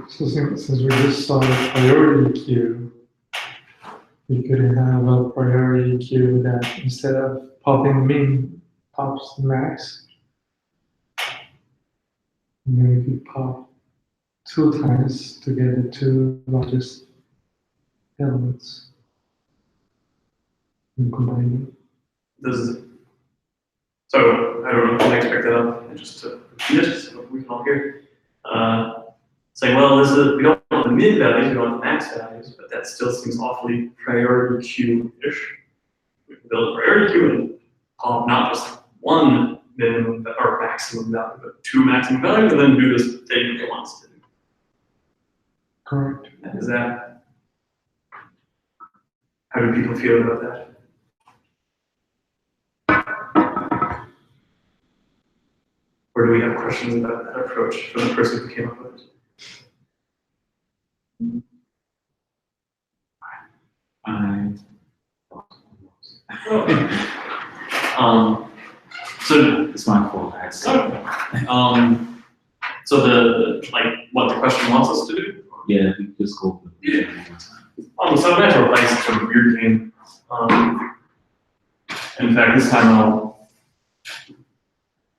So since we just saw a priority queue, we could have a priority queue that instead of popping min, pops max. Maybe pop 2 times to get the 2 largest elements and combine them. This is, so, I don't know, can I expect that up just to repeat it so we can all hear? Saying, well, we don't want the min values, we want the max values, but that still seems awfully priority queue-ish. We can build a priority queue and pop not just 1 minimum or maximum value, but 2 maximum values, and then do this thing it wants to do. Correct. Is that, how do people feel about that? Or do we have questions about that approach from the person who came up with it? So It's my fault, I okay. So like what the question wants us to do? Yeah, we just go for it one time. So imagine we're playing some sort of weird game. In fact, this time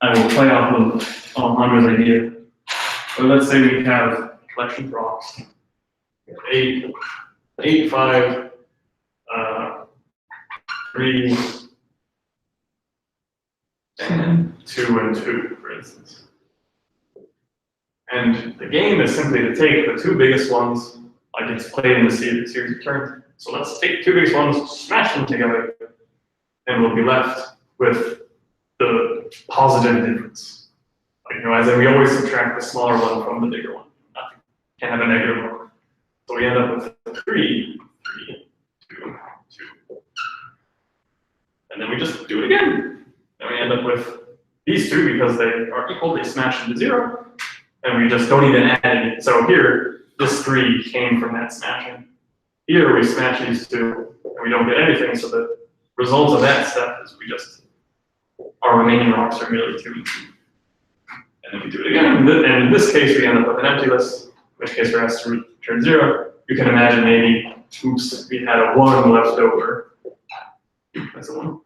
I will play off of Alejandro's idea. So let's say we have a collection of rocks. We have 8, 5, 3, and 2 and 2, for instance. And the game is simply to take the 2 biggest ones, like it's played in the series of turns. So let's take the 2 biggest ones, smash them together, and we'll be left with the positive difference. Like, as in we always subtract the smaller one from the bigger one. Nothing. Can't have a negative one. So we end up with 3, 3, 2, 2. And then we just do it again. And we end up with these 2 because they are equal, they smash into 0. And we just don't even add any. So here, this 3 came from that smashing. Here we smash these 2, and we don't get anything. So the result of that step is our remaining rocks are merely 2 and 2. And then we do it again. And in this case, we end up with an empty list, in which case we're asked to return 0. You can imagine maybe, oops, we had a 1 left over. That's a 1.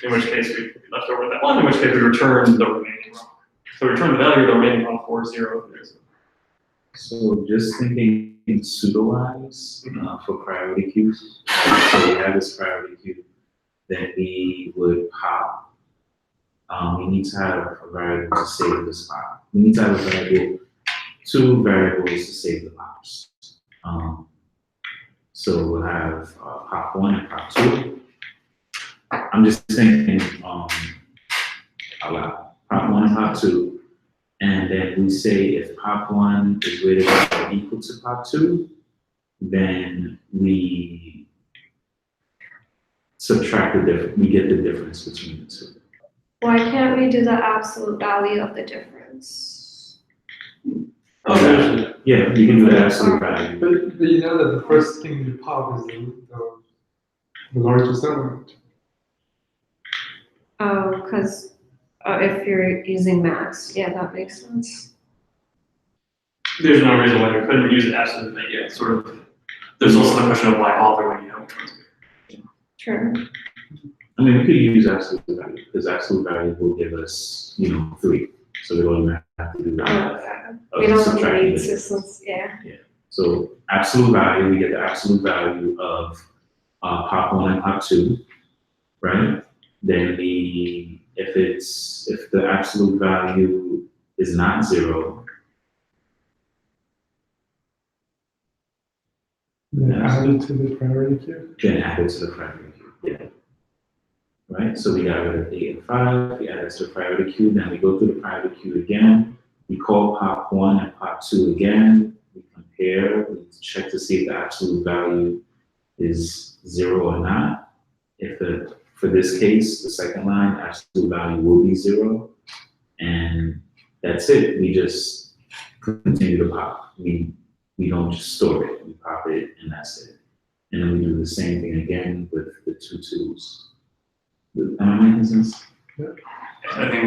In which case we left over that 1, in which case we return the remaining rock. So we return the value of the remaining rock for 0. So just thinking pseudo-wise for priority queues. So we have this priority queue that we would pop. We need to have a variable to save the spot. We need to have a variable, 2 variables to save the pops. So we'll have pop 1 and pop 2. I'm just thinking out loud. Pop 1 and pop 2. And then we say if pop1 is greater than or equal to pop2, then we subtract the difference, we get the difference between the two. Why can't we do the absolute value of the difference? Yeah, you can do the absolute value. But you know that the first thing you pop is the largest element. Oh, because if you're using max, yeah, that makes sense. There's no reason why we couldn't use it absolutely, yeah, sort of. There's also the question of why bother when you know which one's good. True. I mean, we could use absolute value, because absolute value will give us, 3. So we don't even have to do that. We don't need systems, yeah. So absolute value, we get the absolute value of pop1 and pop2, right? Then if the absolute value is not 0, Then add it to the priority queue. then add it to the priority queue. Yeah. Right? So we got rid of 8 and 5, we add it to the priority queue, then we go through the priority queue again, we call pop1 and pop2 again, we compare, we check to see if the absolute value is 0 or not. For this case, the second line, absolute value will be 0, and that's it. We just continue to pop. We don't just store it. We pop it, and that's it. And then we do the same thing again with the 2 2s. Am I making sense? I think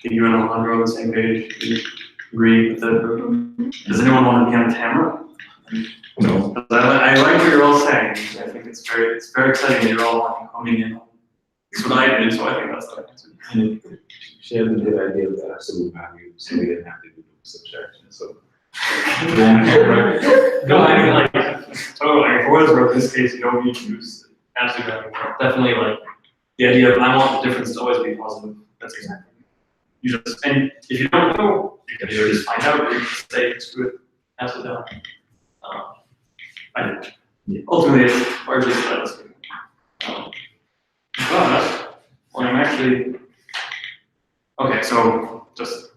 you and Alejandro are on the same page. We agree with that. Does anyone want to be on camera? No. I like what you're all saying. I think it's very exciting that you're all coming in. That's what I did, so I think that's the answer. She had the good idea of the absolute value, so we didn't have to do subtraction. So No, I mean like totally. For what it's worth, in this case, you don't need to use absolute value. Definitely like the idea of I want the difference to always be positive. That's exactly. You just and if you don't know, you can either just find out or you can say it's good. Absolute value. Ultimately, it's largely status. But when I'm actually okay, so just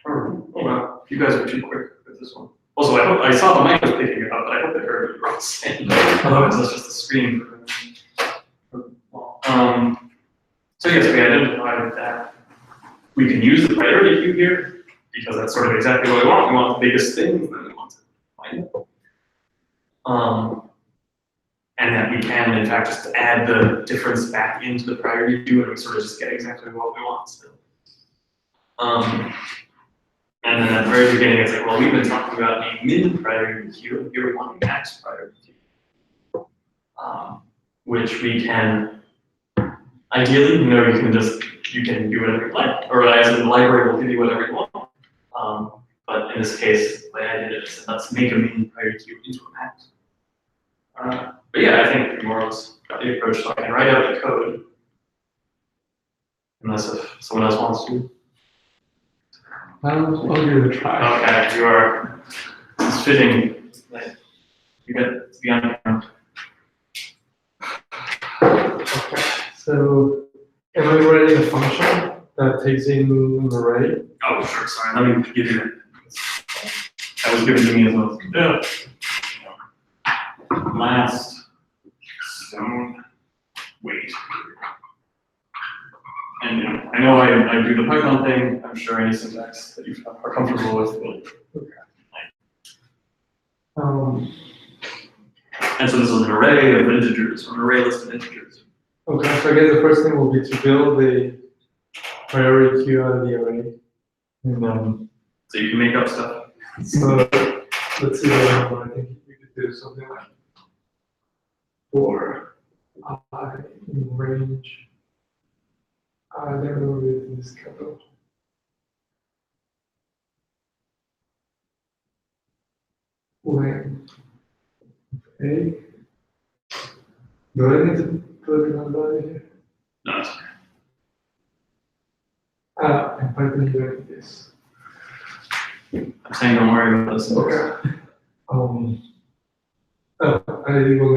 oh wow, you guys are too quick with this one. Also, I saw the mic was picking it up, but I hope it heard what you were saying. Otherwise, that's just a screen. So yes, we identified that we can use the priority queue here because that's sort of exactly what we want. We want the biggest thing, and then we want to find it. And that we can, in fact, just add the difference back into the priority queue, and we sort of just get exactly what we want still. And then at the very beginning, it's like, well, we've been talking about a min priority queue, and here we want a max priority queue, which we can ideally, you can do whatever you like, or as in the library will give you whatever you want. But in this case, the way I did it is let's make a min priority queue into a max. But yeah, I think more or less got the approach, so I can write out the code, unless if someone else wants to. I'll give it a try. Okay, you are. It's fitting. You get to be on camera. Okay, so am I writing a function that takes in an array? Oh, sure. Sorry. Let me give you that. That was given to me as well. Yeah. Last stone weight. And I know I do the Python thing. I'm sure any syntax that you are comfortable with will. And so this is an array of integers, or an array list of integers. Okay, so I guess the first thing will be to build the priority queue out of the array. And So you can make up stuff. so let's see what I think we could do something like for I in range. I don't know if this code. When A. Do I need to put a number in here? No, it's In Python, you doing this. I'm saying don't worry about this. Okay. I will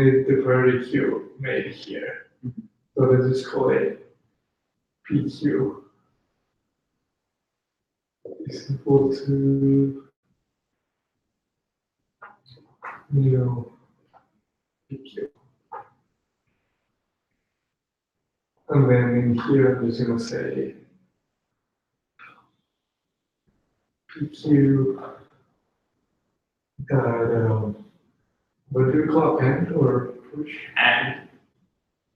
need the priority queue made here. So let's just call it PQ. is equal to, PQ. And then in here, I'm just gonna say PQ dot, what do we call it, and or push? And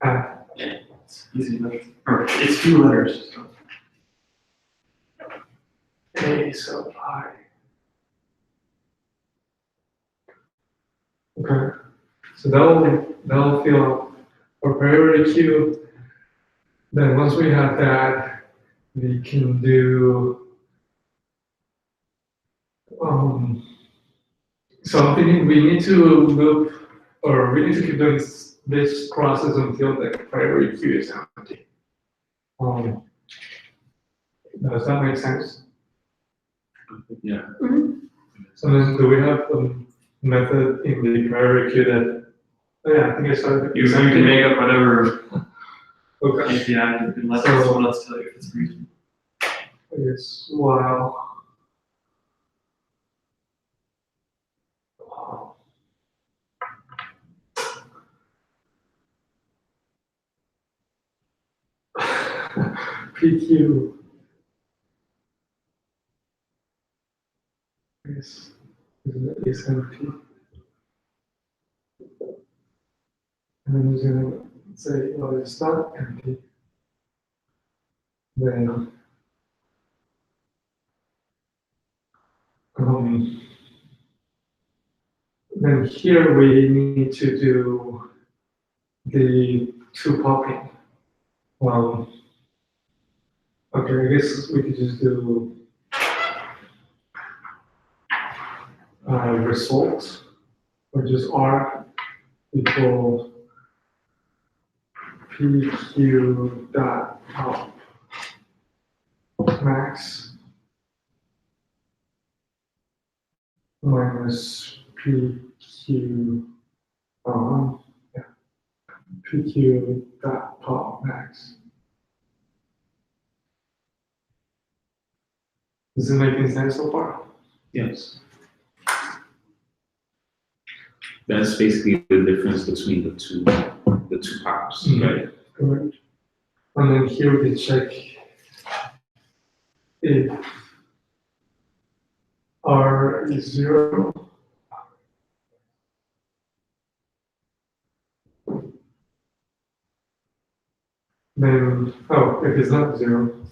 Add. yeah, it's easy enough. Or it's 2 letters. So. A sub I. Okay, so that'll fill up our priority queue. Then once we have that, we can do something. We need to loop, or we need to keep doing this process until the priority queue is empty. Does that make sense? Yeah. So then, do we have a method in the priority queue that? Oh yeah, I think I started. You can make up whatever Okay. API and let So- someone else tell you if it's reasonable. Yes. Wow. PQ is empty. And then you're gonna say, well, it's not empty. Then, then here we need to do the 2 popping. Okay, I guess we could just do result, or just R equal PQ dot pop max minus PQ, yeah, PQ dot pop max. Is it making sense so far? Yes. That's basically the difference between the two pops, right? Correct. And then here we check if R is 0. Then, if it's not 0.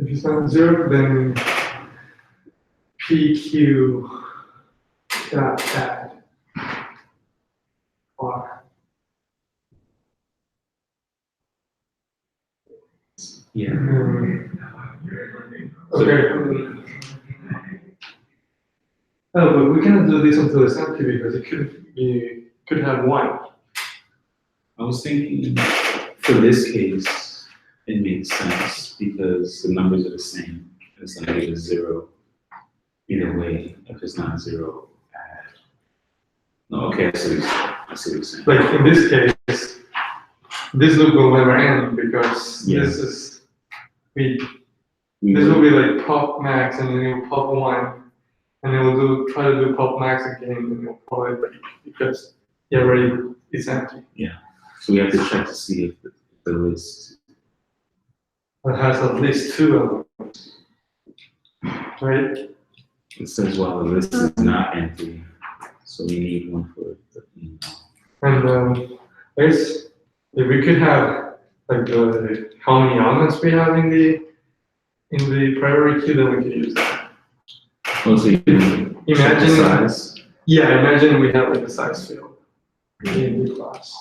If it's not 0, then PQ dot add R. Yeah. Okay. Oh, but we cannot do this until it's empty because it could have 1. I was thinking, for this case, it makes sense because the numbers are the same. It's a negative 0. Either way, if it's not 0, add. No, okay, I see what you're saying. Like in this case, this loop will never end because Yeah. this is this will be like pop max and then it will pop 1 and it will try to do pop max again and it will pop it because the array is empty. So we have to check to see if the list. It has at least 2 elements, right? It says, well, the list is not empty, so we need one for it. And I guess if we could have like how many elements we have in the priority queue, then we could use that. Oh, so you can check the Imagine, size. yeah, imagine we have like a size field in the class.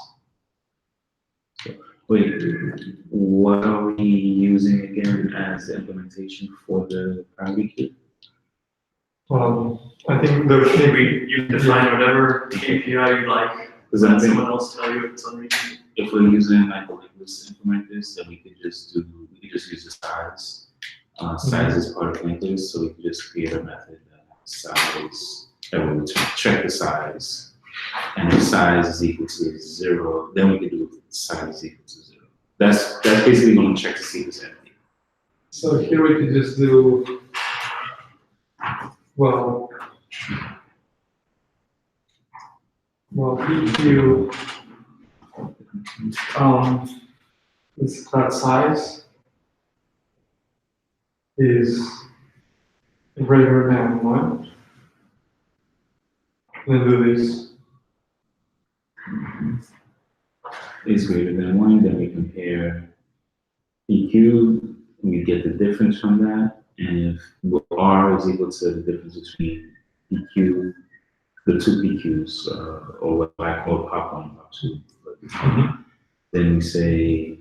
Wait, what are we using again as the implementation for the priority queue? I think the Maybe you can define whatever API you like. Does that Let mean someone else tell you if it's unreasonable. if we're using like a linguist to implement this, then we could just use the size. Size is part of linked list, so we could just create a method size that will check the size. And if size is equal to 0, then we could do size is equal to 0. That's basically going to check to see if it's empty. So here we could just do, well, PQ, is that size is greater than 1. Then do this. Is greater than 1, then we compare PQ, we get the difference from that, and if R is equal to the difference between PQ, the two PQs, or what I call pop 1, pop 2, then we say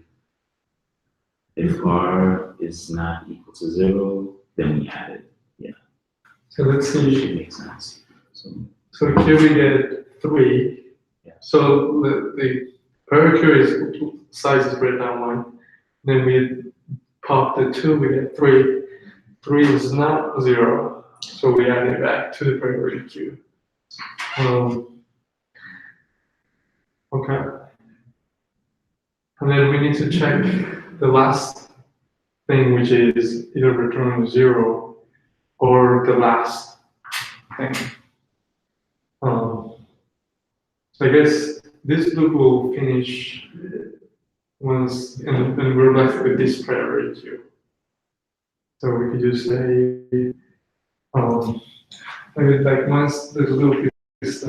if R is not equal to 0, then we add it. Yeah. So let's It see. should make sense. So here we get 3. Yeah. So the per Q is size is greater than 1. Then we pop the 2, we get 3. 3 is not 0, so we add it back to the priority queue. Okay. And then we need to check the last thing, which is either return 0 or the last thing. So I guess this loop will finish once, and we're left with this priority queue. So we could just say, like once the loop is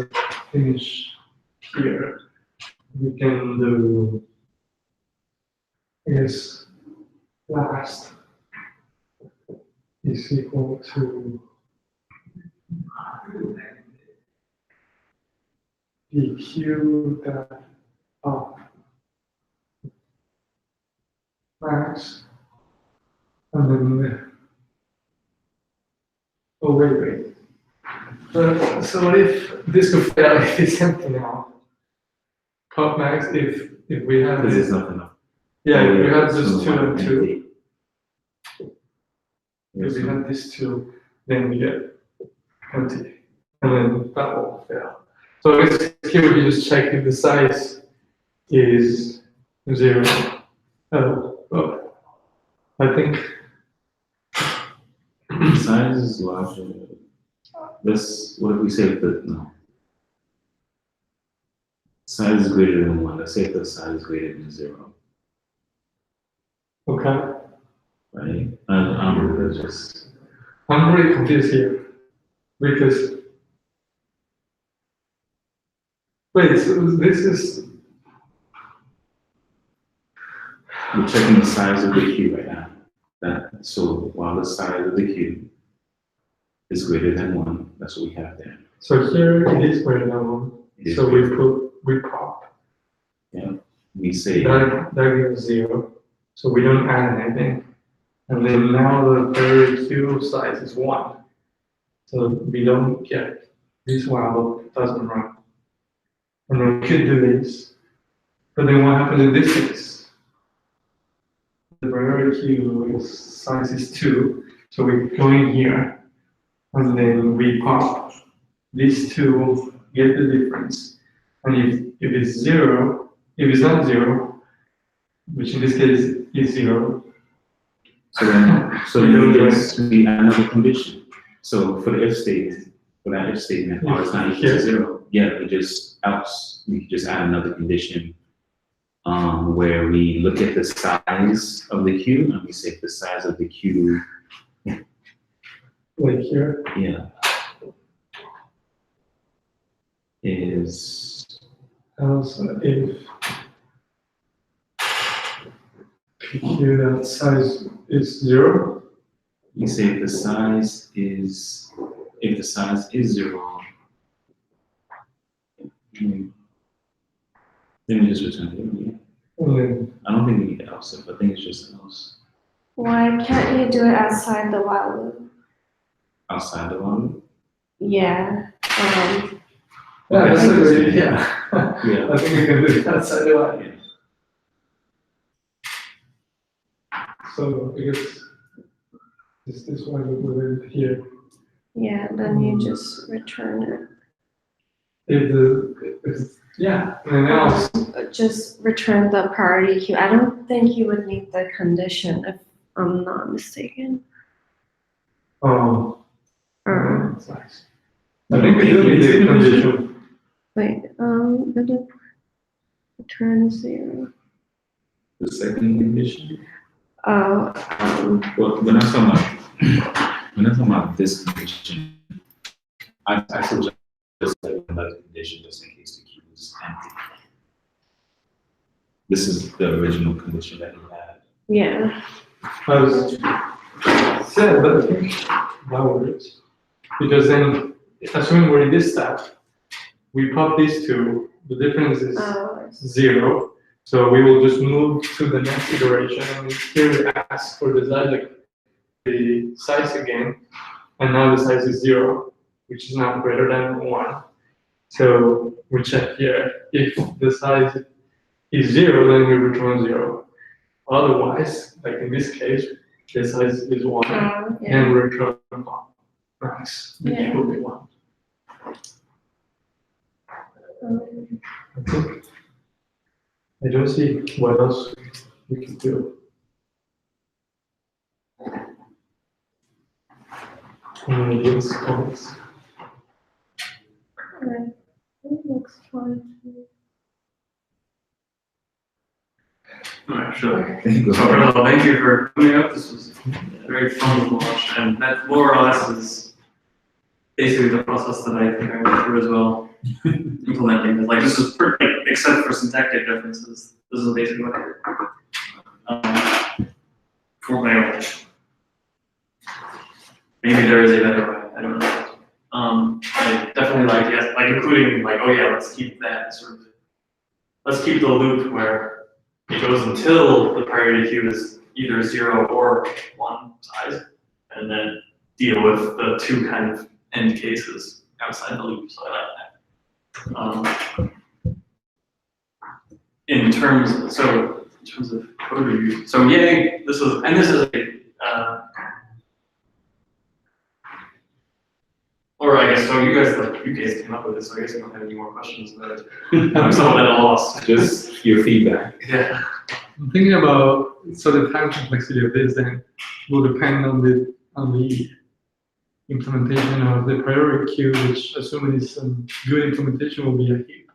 finished here, we can do, I guess, last is equal to PQ dot up max, and then, oh wait. So what if this could fail if it's empty now? Pop max if we have Because this. there's nothing up. Yeah, if we Yeah, have just so 2 and 2. empty. If we have these 2, then we get empty, and then that will fail. So here we just check if the size is 0. Oh, I think Size is larger. What if we say if the, no. Size is greater than 1. Let's say if the size is greater than 0. okay. Right? I'm just. I'm really confused here because wait, so this is We're checking the size of the queue right now. So while the size of the queue is greater than 1, that's what we have there. so here it is greater than 1. It is So greater. we pop. Yeah. We say That gives 0. So we don't add anything. And then now the priority queue size is 1. So we don't get this while it doesn't run. And then we could do this. But then what happens in this case? The priority queue size is 2. So we go in here and then we pop these 2, get the difference. And if it's 0, if it's not 0, which in this case is 0. so then we add another condition. So for the if statement, for that if statement, R is not equal to 0. Yeah, we just add another condition where we look at the size of the queue and we say if the size of the queue, Like here. yeah, is Also, if PQ that size is 0, you say if the size is 0. Let me just return it. and then I don't think we need else if. I think it's just else Why can't you do it outside the while loop? outside the one. Yeah. yeah, that's a good idea. Yeah. I think we can do it outside the line. Yeah. So I guess this one will go in here. Yeah, then you just return it. If Yeah, and then else. Just return the priority queue. I don't think you would need the condition if I'm not mistaken. Oh. Or, That's nice. I think we do need the condition. wait, the return 0. The second condition, Oh, well, when I'm talking about this condition, I suggest that another condition just in case the queue is empty. This is the original condition that he had. yeah. I was sad, but I think that works. Because then, assuming we're in this step, we pop these two, the difference is Oh, 0. So we will just move to the next iteration and here we ask for the size again. And now the size is 0, which is now greater than 1. So we check here. If the size is 0, then we return 0. Otherwise, like in this case, the size is 1, yeah. and we return max, which Yeah. will be 1. I think I don't see what else we can do. Any ideas, comments? Alright, it looks fine. Alright, sure. There you go. So first of all, thank you for coming up. This was very fun to watch, and that more or less is basically the process that I think I went through as well. Implementing it. Like this is perfect, except for syntactic differences. This is basically what I did. For my own. Maybe there is a better way. I don't know. I definitely like yes, like including like oh yeah, let's keep that sort of. Let's keep the loop where it goes until the priority queue is either 0 or 1 size, and then deal with the two kind of end cases outside the loop. So I like that. In terms of code review, so yay, this is a, or I guess, so you guys came up with this, so I guess you don't have any more questions about it. I'm somewhat at a loss. Just your feedback. Yeah. I'm thinking about so the time complexity of this then will depend on the implementation of the priority queue, which assuming it's a good implementation will be a heap.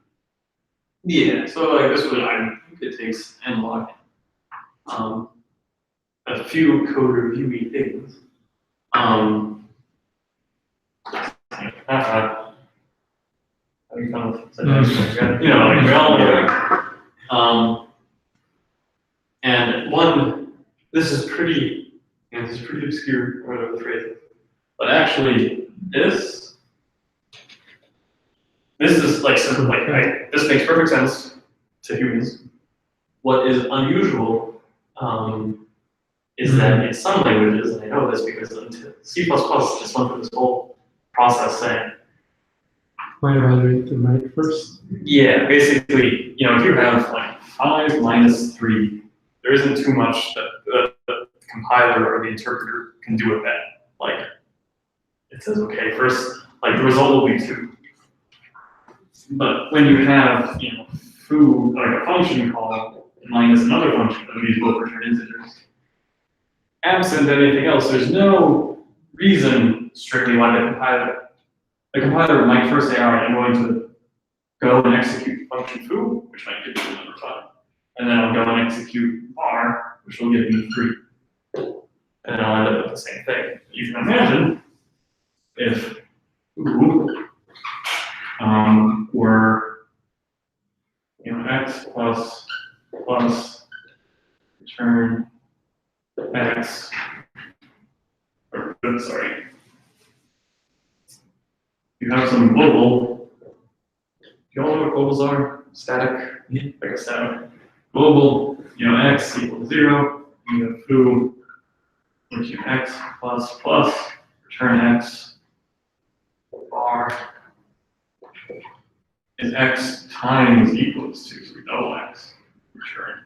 Yeah, so like this one, I think it takes nlog a few code reviewy things. You kind of said that, you know, like we all know. And one, this is pretty obscure, whatever the phrase is. But actually, this is like simple, this makes perfect sense to humans. What is unusual is that in some languages, and I know this because C++ just went through this whole process saying, Might evaluate the right first. yeah, basically, you know, if you have like 5 minus 3, there isn't too much that the compiler or the interpreter can do with that. Like, it says, okay, first, like the result will be 2. But when you have, you know, foo, like a function call minus another function, and these both return integers. Absent anything else, there's no reason strictly why the compiler might first say, all right, I'm going to go and execute function foo, which might give me number 5. And then I'll go and execute r, which will give me 3. And then I'll end up with the same thing. You can imagine if foo were, you know, x plus return x, or sorry, you have some global. You all know what globals are? Static, like a static. Global, you know, x equals 0. You have foo, which is x plus return x bar is x times equals to, so we double x, return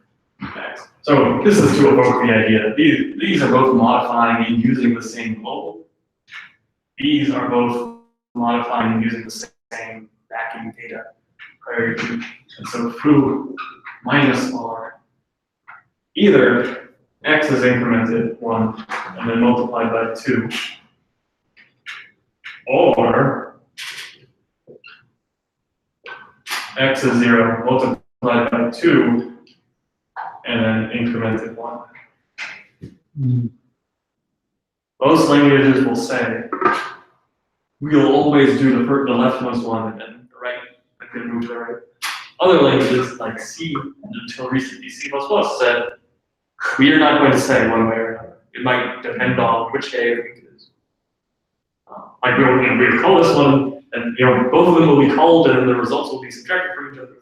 x. So this is to evoke the idea that these are both modifying and using the same global. These are both modifying and using the same backing data priority queue. And so foo minus r, either x is incremented 1 and then multiplied by 2, or x is 0 multiplied by 2 and then incremented 1. Most languages will say, we'll always do the leftmost one and then the right, and then move to the right. Other languages, like C, until recently C++, said, we are not going to say one way or another. It might depend on which day of the week it is. Like we would call this one, and both of them will be called, and then the results will be subtracted from each other.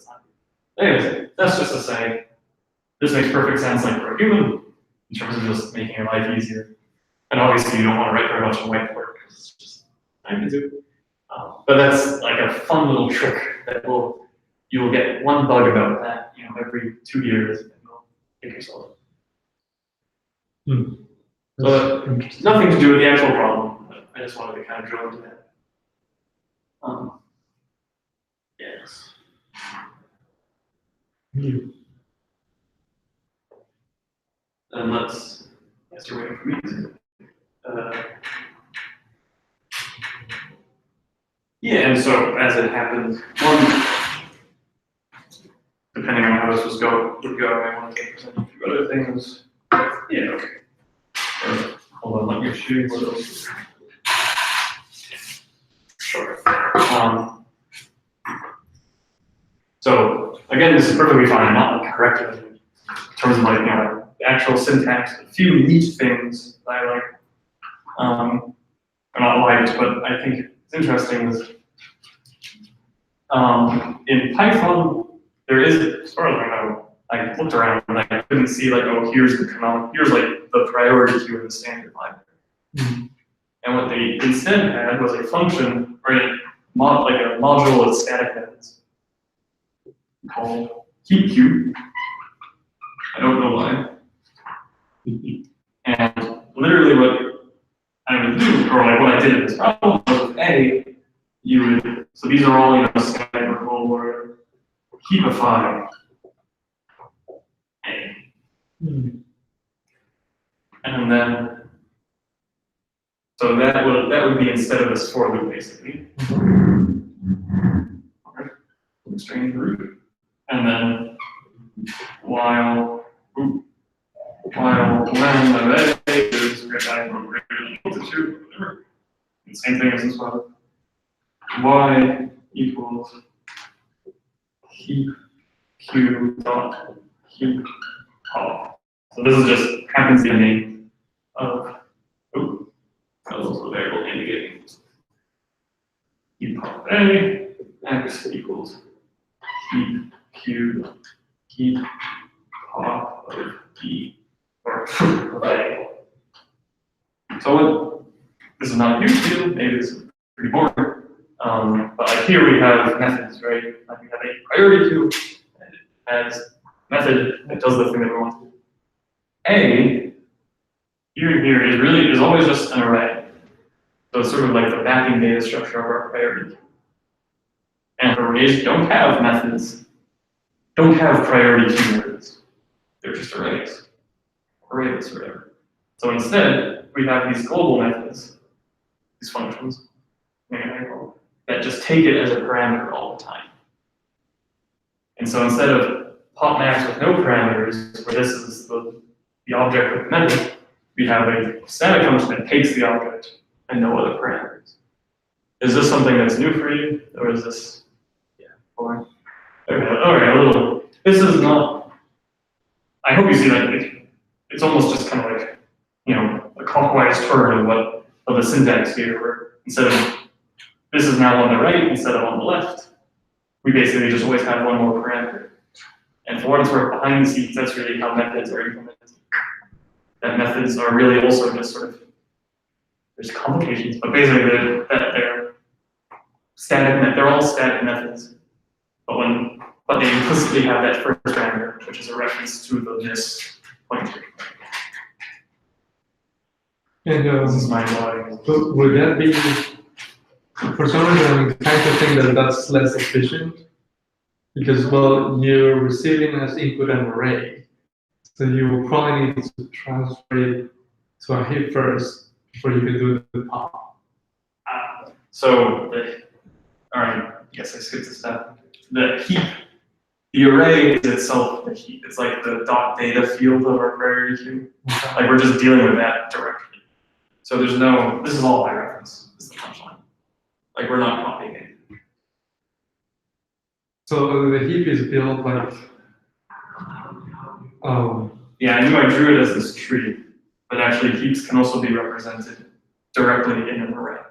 Anyways, that's just to say, this makes perfect sense, like for a human, in terms of just making your life easier. And obviously, you don't want to write very much on whiteboard because it's just time to do. But that's like a fun little trick that you will get one bug about that, every 2 years, and you'll pick yourself up. So nothing to do with the actual problem, but I just wanted to kind of drill into that. Yes. And let's, yes, you're waiting for me to. Yeah, and so as it happens, depending on how this would go, I want to present a few other things. Yeah, okay. Hold on, let me show you what else. Sure. So again, this is perfectly fine. I'm not like correcting it in terms of like the actual syntax. A few neat things that I like. Or not liked, but I think it's interesting is in Python there is, as far as I know, I looked around and I couldn't see like, oh, here's the canonical, here's like the priority queue in the standard library. And what they instead had was a function or a module of static methods called keep queue. I don't know why. And literally what I would do, or like what I did in this problem was with you would, so these are all, static or heapify A. And then, so that would be instead of this for loop basically. String root. And then while when of A is greater than equal to 2, whatever. And same thing as this one. Y equals heap q dot heap pop. So this is just happens to be the name of that was also a variable indicating heap pop A, x equals heap q heap pop of B or of A. So this is not a huge deal, maybe this is pretty boring. But like here we have methods, right? Like we have a priority queue and it has method that does the thing that we want to do. A here is always just an array. So it's sort of like the mapping data structure of our priority queue. And arrays don't have methods, don't have priority queue methods. They're just arrays, arrayless or whatever. So instead, we have these global methods, these functions, that just take it as a parameter all the time. And so instead of pop max with no parameters, where this is the object of the method, we have a static function that takes the object and no other parameters. Is this something that's new for you, or is this, boring? Okay, all right, a little. This is not. I hope you see that it's almost just kind of like, a clockwise turn of the syntax here, where instead of this is now on the right instead of on the left, we basically just always have one more parameter. And for what it's worth, behind the scenes, that's really how methods are implemented. That methods are really also just sort of, there's complications, but basically they're static, they're all static methods. But they implicitly have that first parameter, which is a reference to this pointer. And This is my body. so would that be, for some reason, I'm kind of think that that's less efficient because, well, you're receiving as input an array. So you will probably need to transfer it to a heap first before you can do the pop. All right, I guess I skipped a step. The heap, the array is itself the heap. It's like the .data field of our query queue. Like we're just dealing with that directly. So there's no, this is all by reference, is the punchline. Like we're not copying it. So the heap is built like, Yeah, I knew I drew it as this tree, but actually heaps can also be represented directly in an array.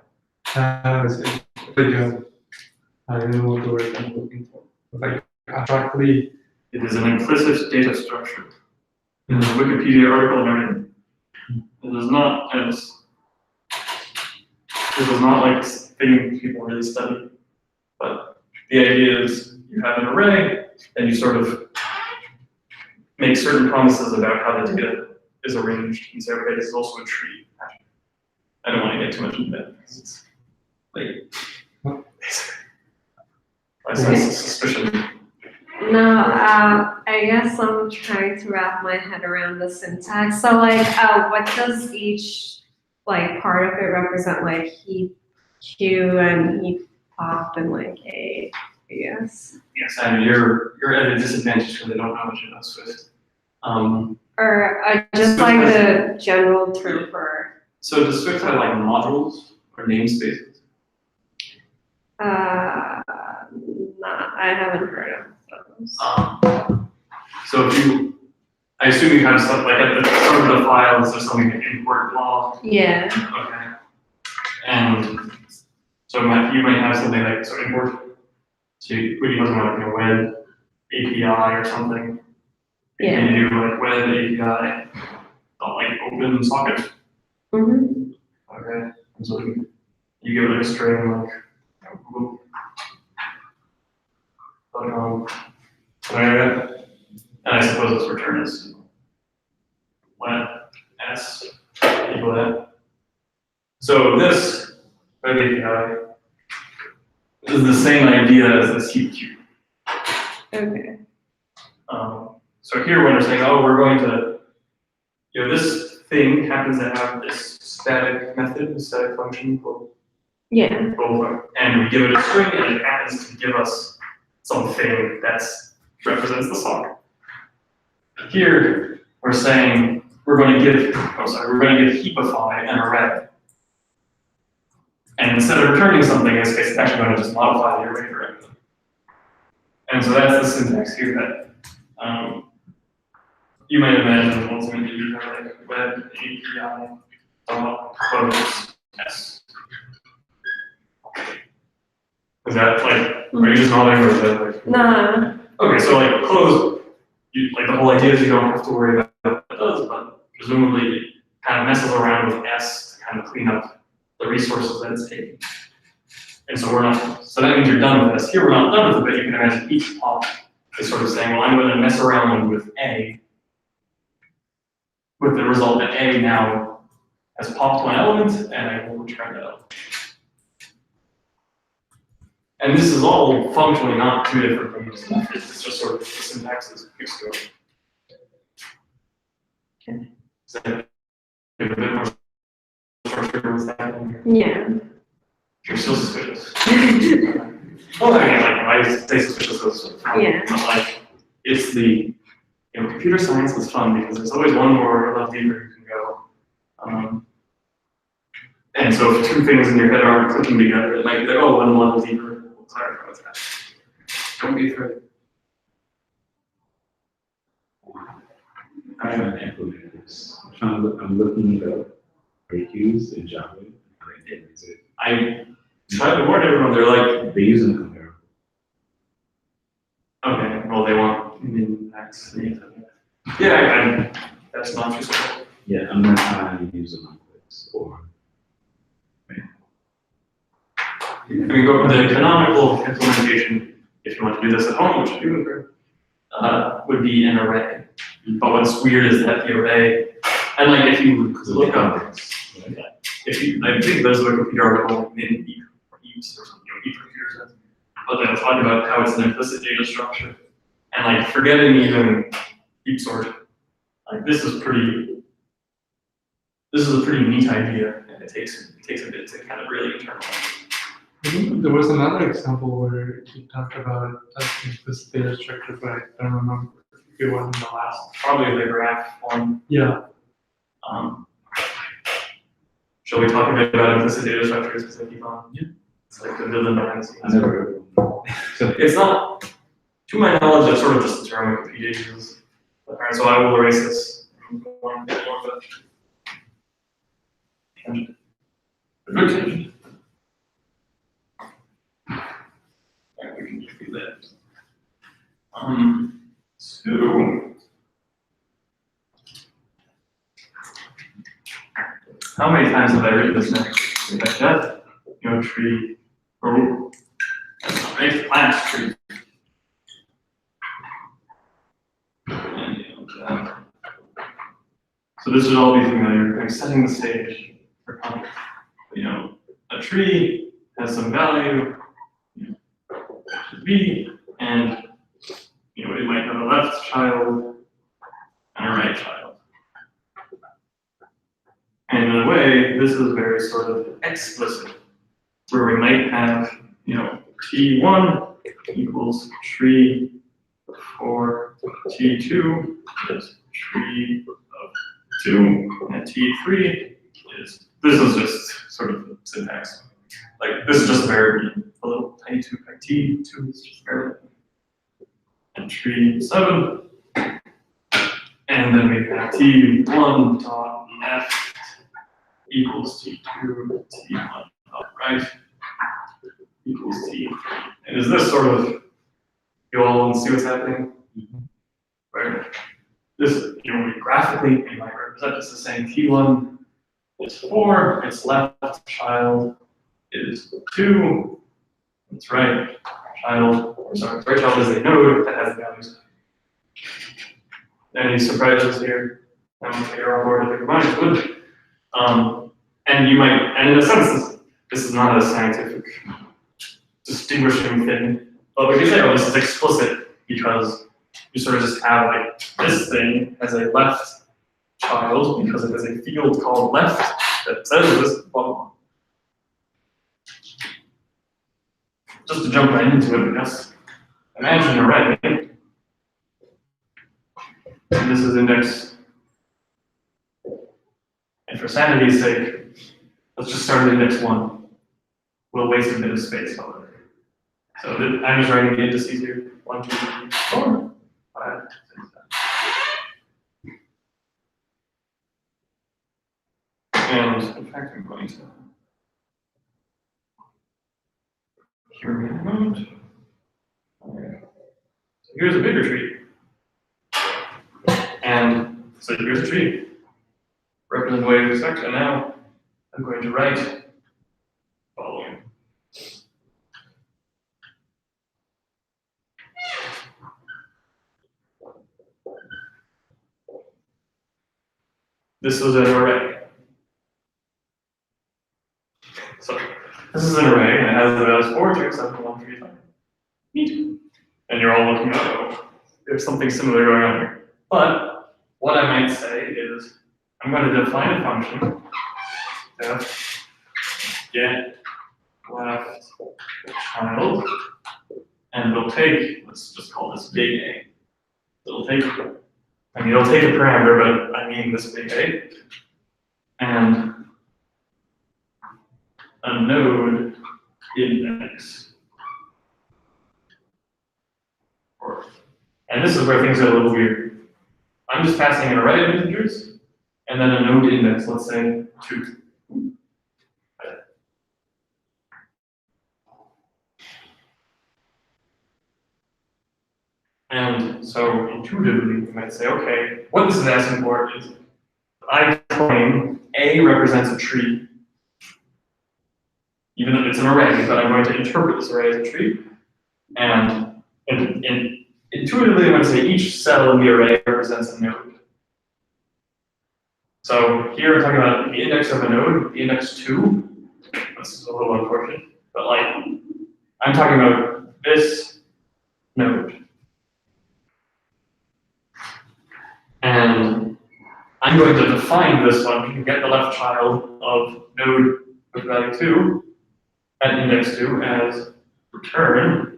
I don't know what the word I'm looking for. Like abstractly, It is an implicit data structure. In the Wikipedia article and everything. It is not like a thing people really study. But the idea is you have an array, and you sort of make certain promises about how the data is arranged. And say, okay, this is also a tree. I don't want to get too much into that because it's late. I sense suspicion. No, I guess I'm trying to wrap my head around the syntax. So like, what does each like part of it represent? Like heap Q and heap pop and like A, I guess. Yes, I mean you're at a disadvantage because I don't know much about Swift. Or just like the general term for. So does Swift have like modules or namespaces? I haven't heard of those. So I assume you have stuff like at the start of the file, is there something like import law? Yeah. Okay. And so you might have something like, so import, so you put like a web API or something. Yeah. And you do like web API, like open socket. Mm-hmm. Okay. And so you give it like a string like, and I suppose its return is when s equal that. So this web API is the same idea as this heap queue. Okay. So here when we're saying, oh, we're going to, this thing happens to have this static method, this static function called and we give it a string, and it happens to give us something that represents the socket. Here, we're saying we're going to give heapify an array. And instead of returning something, in this case, it's actually going to just modify the array directly. And so that's the syntax here that you might imagine ultimately you have like web API close s. Is that like, are you just nodding or is that like? Nah. Okay, so like close, like the whole idea is you don't have to worry about what it does, but presumably it kind of messes around with S to kind of clean up the resources that it's taking. And so so that means you're done with S. Here we're not done with it, but you can imagine each pop is sort of saying, well, I'm going to mess around with A, with the result that A now has popped one element, and I will return that element. And this is all functionally not too different from this method. It's just sort of the syntax is used to it. Okay. Does that give a bit more structure with that? Yeah. You're still suspicious. Well, I mean, like, I say suspicious as sort of Yeah. but like, it's the, computer science is fun because there's always one more level deeper you can go. And so if two things in your head aren't clicking together, it might be like, oh, one level deeper. We'll clarify with that. Don't be afraid. I haven't implemented this. I'm looking up queues in Java. I tried to warn everyone, they're like, They use them comparable. okay, well, they want min-max. Yeah, that's not too simple. Yeah, unless I use them on clicks or. I mean, go the canonical implementation, if you want to do this at home, which you would be an array. But what's weird is that the array, and like if you look up, I think there's a Wikipedia article in or something, each computer says. but they'll talk about how it's an implicit data structure, and like forgetting even heap sorting. Like this is a pretty neat idea, and it takes a bit to kind of really internalize. I think there was another example where you talked about this data structure, but I don't remember if it was in the last. Probably the graph one. Yeah. Shall we talk a bit about implicit data structures because I keep on? Yeah. It's like the villain behind the scenes. I never heard of them. It's not, to my knowledge, that's sort of just the term Wikipedia uses. Alright, so I will erase this. One bit more of a tangent. A good tangent. Alright, we can just do that. So how many times have I written this now? Like that, tree, oh, that's not right, plant tree. And, so this should all be familiar. I'm setting the stage for context. A tree has some value, B, and it might have a left child and a right child. And in a way, this is very sort of explicit, where we might have, T1 equals tree for T2 is tree of 2, and T3 is, this is just sort of syntax. Like, this is just a variable, a little tiny 2 by T2 is just a variable. And tree 7, and then we have T1 dot left equals T2, T1 dot right equals T3. And is this sort of, you all see what's happening? Right? This, graphically, we might represent this as saying T1 is 4, its left child is 2, its right child, its right child is a node that has values. Any surprises here? You're on board with your minds, good. And you might, and in a sense, this is not a scientific distinguishing thing, but we can say, oh, this is explicit because you sort of just have like this thing as a left child because it has a field called left that says this, blah, blah, blah. Just to jump right into it, I guess. Imagine an array. And this is index. And for sanity's sake, let's just start at index 1. We'll waste a bit of space, however. So I'm just writing the indices here. 1, 2, 3, 4, 5, 6, 7. And in fact, I'm going to here in a moment. Okay. So here's a bigger tree. And so here's a tree. Represent the way we expect, and now I'm going to write following. This is an array. So this is an array, and it has the values 4, 2, 7, 1, 3, 5. Neat. And you're all looking at, oh, there's something similar going on here. But what I might say is, I'm going to define a function, def get left child, and it'll take, let's just call this big A. It'll take a parameter, but I mean this big A, and a node index. And this is where things get a little weird. I'm just passing an array of integers, and then a node index, let's say 2. And so intuitively, you might say, okay, what this is asking for is, I claim A represents a tree, even though it's an array, but I'm going to interpret this array as a tree. And intuitively, I'm going to say each cell in the array represents a node. So here I'm talking about the index of a node, the index 2. This is a little unfortunate, but like, I'm talking about this node. And I'm going to define this function, get the left child of node with value 2 at index 2 as return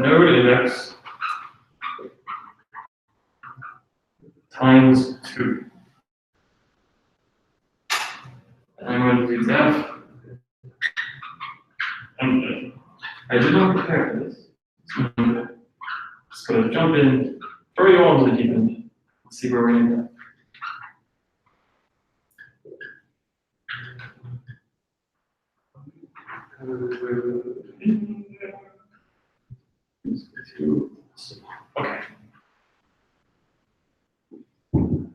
node index times 2. And I'm going to do def. And I did not prepare for this. So I'm just going to jump in, throw you all into the deep end. Let's see where we're going to go. Okay.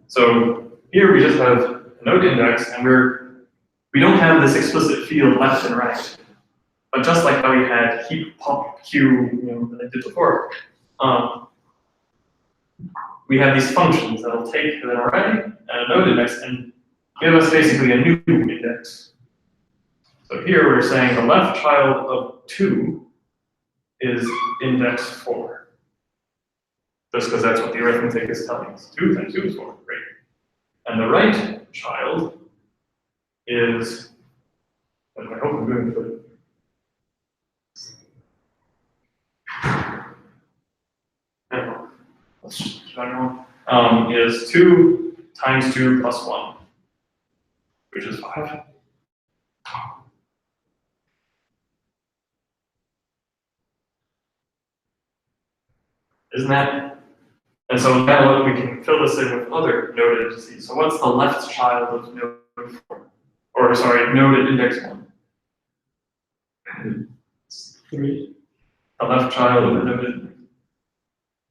So here we just have a node index, and we don't have this explicit field left and right. But just like how we had heap pop q, that I did before, we have these functions that'll take an array and a node index and give us basically a new index. So here we're saying the left child of 2 is index 4. Just because that's what the arithmetic is telling us. 2 times 2 is 4, great. And the right child is, I hope I'm doing good. Let's just try one. Is 2 times 2 plus 1, which is 5. Isn't that? And so now we can fill this in with other node indices. So what's the left child of node 4? Or sorry, node index 1? 3. The left child of the node index.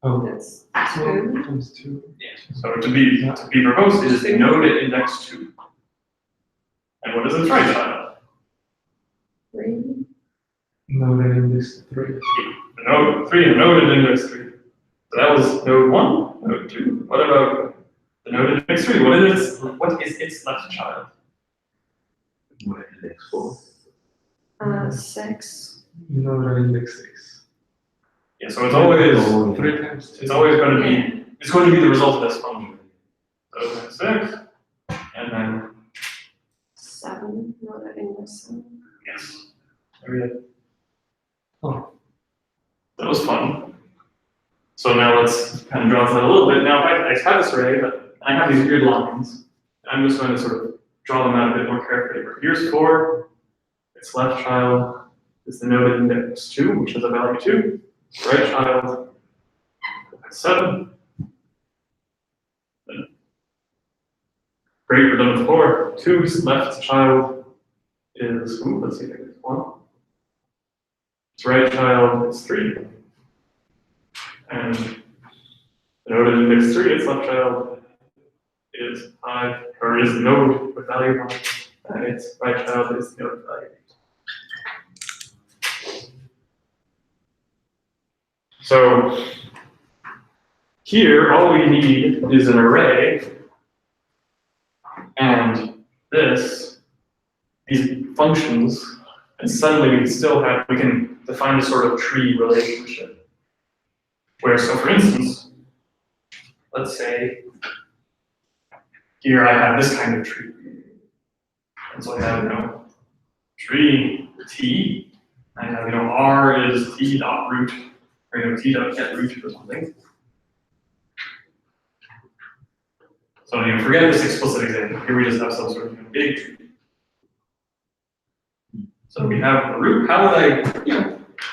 Oh, That's 2 2. times 2. Yes. So to be verbose, it is the node at index 2. And what is its right child? 3. No, then index 3. The node 3, the node at index 3. So that was node 1, node 2. What about the node at index 3? What is its left child? What index 4? 6. No, then index 6. Yeah, so it's always 3 times 2. it's always going to be the result of this function. So that's 6, and then 7. No, that index 7. yes. There we go. Oh. That was fun. So now let's kind of draw this out a little bit. Now if I have this array, but I have these weird lines. I'm just going to sort of draw them out a bit more carefully. Here's 4. Its left child is the node at index 2, which is a value 2. Right child is 7. Then, great, we're done with 4. 2's left child is, let's see if I get 1. Its right child is 3. And the node at index 3, its left child is 5, or is the node with value 5, and its right child is the node with value 8. So here, all we need is an array, and these functions, and suddenly we can define a sort of tree relationship. Where, so for instance, let's say here I have this kind of tree. And so I have, tree T, I have, R is T dot root, or T dot get root or something. So forget this explicit example. Here we just have some sort of big tree. So we have the root. How would I,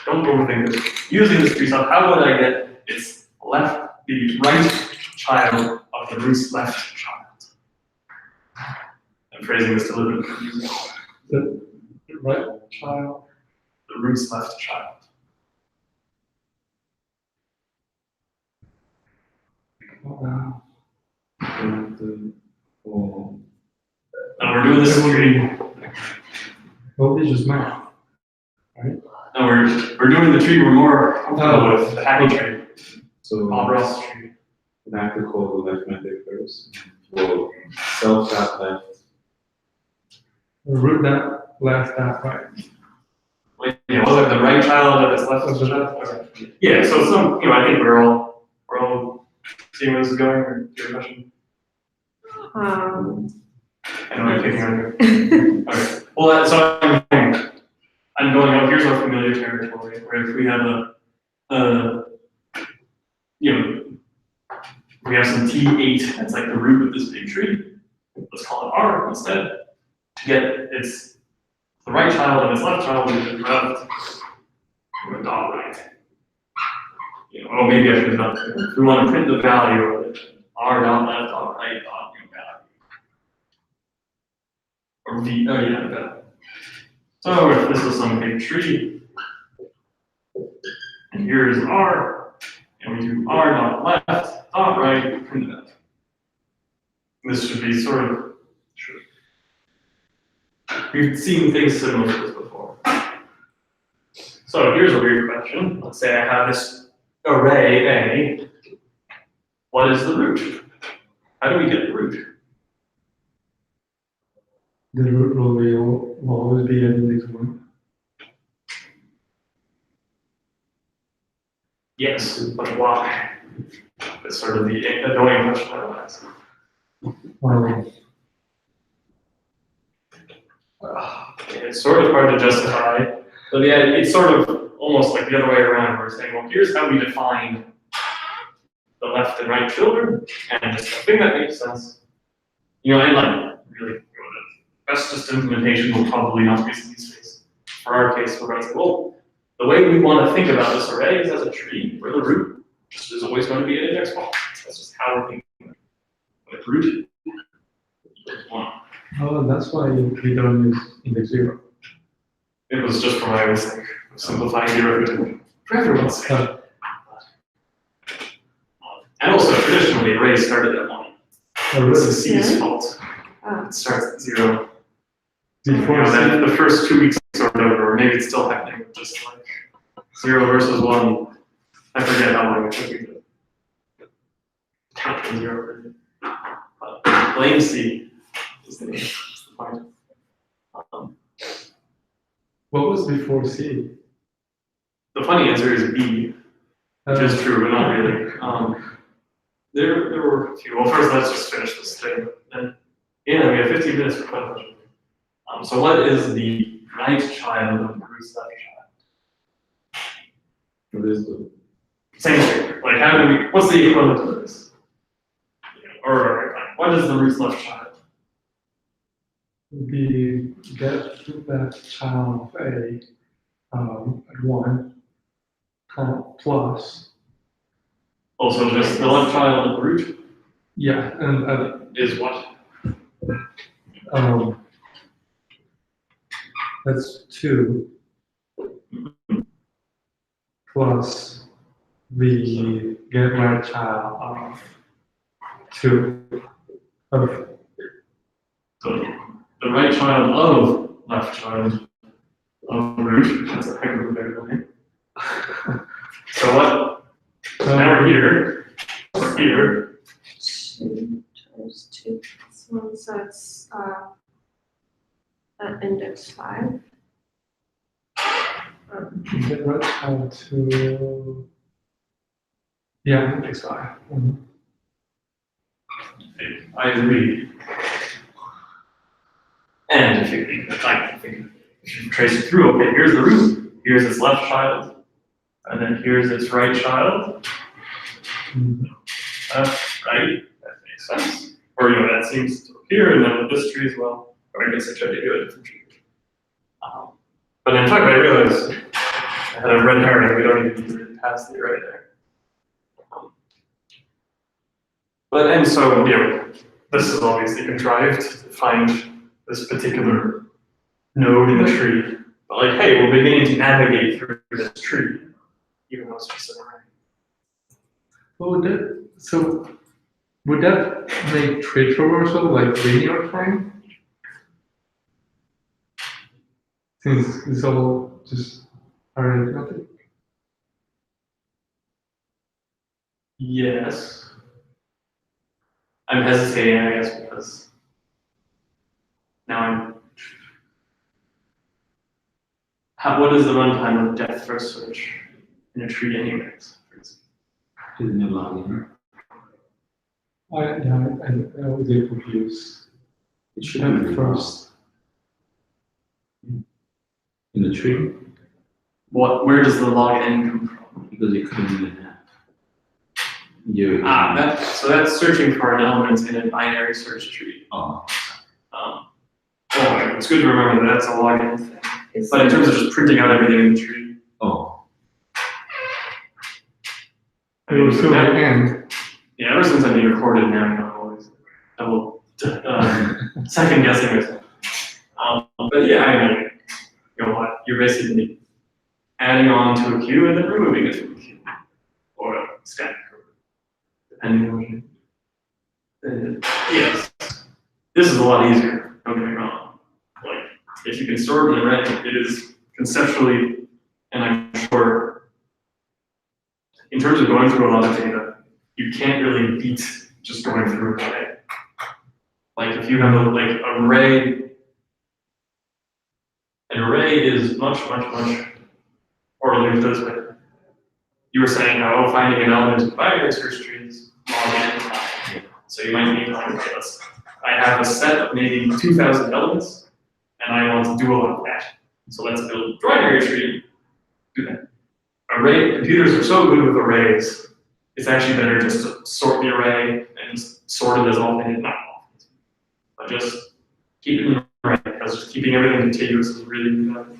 don't overthink this. Using this tree stuff, how would I get its the right child of the root's left child? I'm phrasing this a little bit confusing. The right child. The root's left child. Wow. And we're doing this tree. Well, this is math, right? No, we're doing the tree. We're more comfortable with the happy tree. So Bob Ross tree. we have to call the left method first. Well, self dot left. Root that left, dot right. Wait, yeah, was it the right child and its left child? Okay. Yeah, so some, I think we're all seeing where this is going, or do you have a question? I know I'm picking on you. Okay. Well, so I'm going out, here's our familiar territory, where if we have we have some T8, that's like the root of this big tree. Let's call it R instead. To get its the right child and its left child, we just left. We're dot right. Oh, maybe I should have done it. If we want to print the value of it, R dot left, dot right, dot value. Or V, oh yeah, that. So if this is some big tree, and here is R, and we do R dot left, dot right, print the value. This should be sort of, we've seen things similar to this before. So here's a weird question. Let's say I have this array A. What is the root? How do we get the root? The root will always be at index 1. Yes, but why? That's sort of the annoying question I want to ask. It's sort of hard to justify, but yeah, it's sort of almost like the other way around. We're saying, well, here's how we define the left and right children, and it's a thing that makes sense. And like really, the bestest implementation will probably not be these things. For our case, we're going to say, well, the way we want to think about this array is as a tree, where the root just is always going to be an index 1. That's just how we're thinking about it. Like root equals 1. Oh, that's why we don't use index 0. It was just for my own sake, simplifying 0 for everyone's sake. And also, traditionally, arrays started at 1. This is C's fault. It starts at 0. Before then the first 2 weeks sort of, or maybe it's still happening, just like 0 versus 1. I forget how long it took me to count from 0. But blame C is the point. What was before C? The funny answer is B, which is true, but not really. There were a few. Well, first, let's just finish this thing. Then, we have 15 minutes for questions. So what is the right child of the root's left child? What is the Same thing. Like, how do we? What's the equivalent of this? Or what is the root's left child? We get that child of A at 1 plus. Also, just the left child of the root Yeah, and is what? that's 2 plus the get right child of 2 of So the right child of left child of root. That's a heck of a better name. So what? Now we're here. We're here. 2 times 2 plus 1, so it's at index 5. get right child to index 5. I agree. And if you trace it through, okay, here's the root, here's its left child, and then here's its right child. Right? That makes sense. Or that seems to appear, and then with this tree as well. Or I guess I tried to do a different tree. But in fact, I realized I had a red herring. We don't even need to pass the array there. And so, this is obviously contrived to find this particular node in the tree. But like, hey, we're beginning to navigate through this tree, even though it's just an array. Would that make tree traversal like linear time? Since it's all just arithmetic? Yes. I'm hesitating, I guess, because now what is the runtime of depth first search in a tree anyways? Isn't it login? I was able to use It should that be first. in the tree Where does the log n come from? because you couldn't even have. So that's searching for an element in a binary search tree. Oh, Well, it's good to remember that that's a log n thing. Is But in terms of just printing out everything in the tree, oh, I It mean, was still now- the end. yeah, ever since I've been recorded now, I'm always double second guessing myself. But yeah, I mean, you know what? You're basically adding on to a queue and then removing it from a queue or a stack, depending on yes, this is a lot easier. Don't get me wrong. Like, if you can store it in an array, it is conceptually, and I'm sure, in terms of going through a lot of data, you can't really beat just going through an array. Like if you have an array is much, or let me put it this way. You were saying how finding an element in binary search trees log n time. So you might be like, okay, I have a set of maybe 2,000 elements, and I want to do a lot of that. So let's build a binary tree, do that. Computers are so good with arrays, it's actually better just to sort the array and just sort it as often, not often, but just keep it in the array, because just keeping everything contiguous is really good.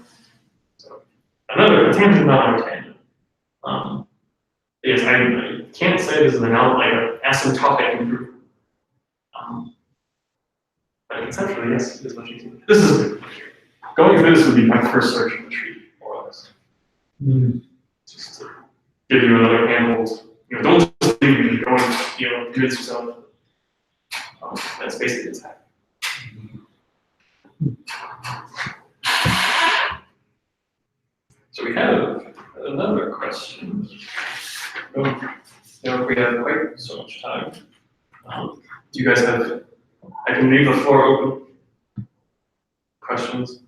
So, a tangent, not a tangent. Yes, I can't say this is an asymptotic improvement. But conceptually, yes, it is much easier. This is, going through this would be my first search in the tree, more or less. Just to give you another handhold. Don't just leave me going, convince yourself. That's basically what's happening. So we have another question. I don't know if we have quite so much time. Do you guys have, I can leave the floor open. Questions?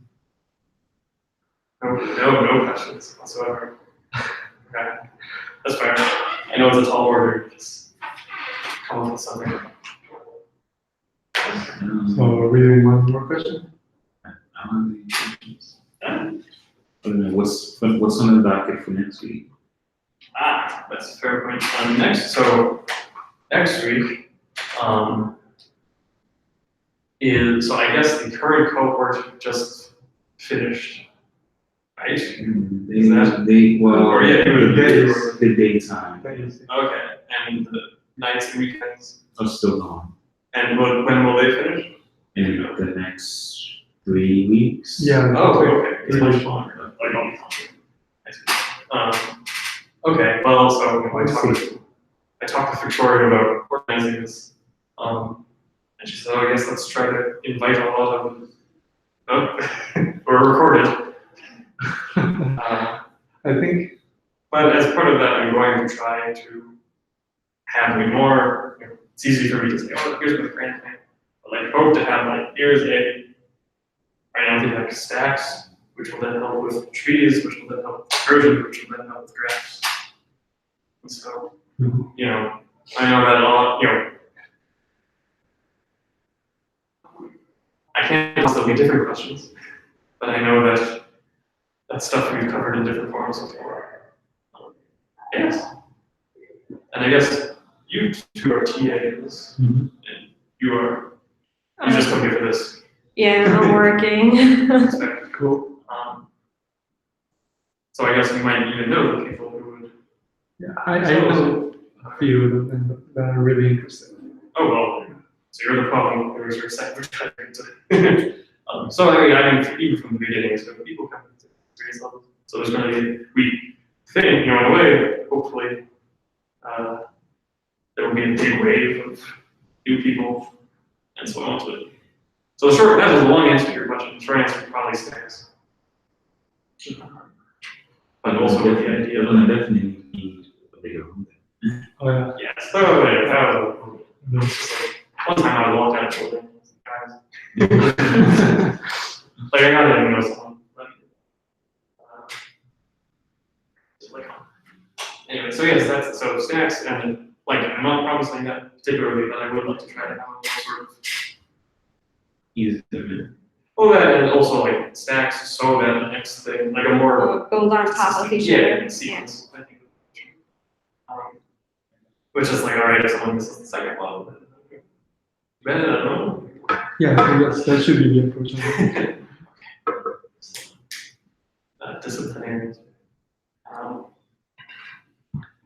No questions whatsoever. Okay, that's fair. I know it's a tall order, just come up with something. So really one more question? What's on the docket for next week? That's a fair point. Next week, so I guess the current cohort just finished, right? Or yeah, it was days. The daytime Okay, and the nights and weekends. are still gone. And when will they finish? In the next 3 weeks. Yeah. Oh, okay, it's much longer, like all the time. Okay, well, so I talked to Victoria about organizing this, and she said, I guess let's try to invite a lot of, we're recorded. I think. But as part of that, I'm going to try to have more, it's easy for me to say, oh, here's my grand plan. But like, hope to have like, here's right now they have stacks, which will then help with trees, which will then help with conversion, which will then help with graphs. And so, I know that a lot, I can't ask them different questions, but I know that that's stuff we've covered in different forms before. Yes. And I guess you two are TAs, and you just come here for this. Yeah, I'm working. Cool. So I guess you might even know the people who would. Yeah, I know a few of them that are really interested. Oh well, so you're the problem. There's your secretary. So I mean, even from the beginning, so people come to various levels. So there's going to be, we think, in a way, hopefully, there will be a big wave of new people, and so on to it. So that was a long answer to your question. The short answer is probably stacks. But also with the idea You're of gonna definitely need a bigger room. Oh yeah. yes, that was just like one time I walked out of the building, guys. Like I got it in those songs. so yes, that's, so snacks, and like, I'm not promising that particularly, but I would like to try to have a more sort of, Easy to do. well, that, and also like snacks, so that the next thing, like a more. Or build on top of each other. Yeah, sequence, I think. Which is like, all right, if someone misses the second level, then, I don't know. Yeah, I think that should be the approach. Disciplinary.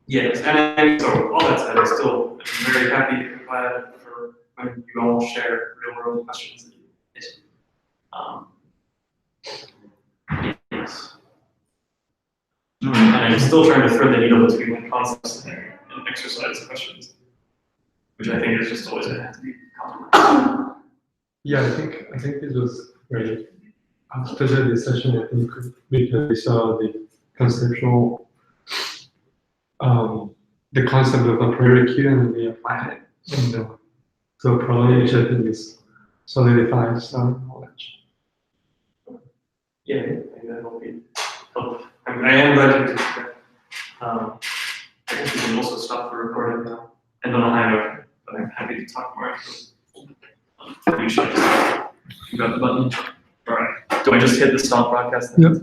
Yes, and so all that said, I still am very happy and glad for when you all share real world questions that you get. Yes. And I'm still trying to thread the needle between like concepts and exercise questions, which I think is just always going to have to be compromised. Yeah, I think this was great. Especially this session, I think, because we saw the conceptual, the concept of a priority queue and we applied it. And so probably which I think is solidifies our knowledge. Yeah, maybe that will be helpful. I am glad you did that. I guess we can also stop the recording now. I don't know how, but I'm happy to talk more afterwards. You should just, you got the button. All right. Do I just hit the stop broadcast then? Yep.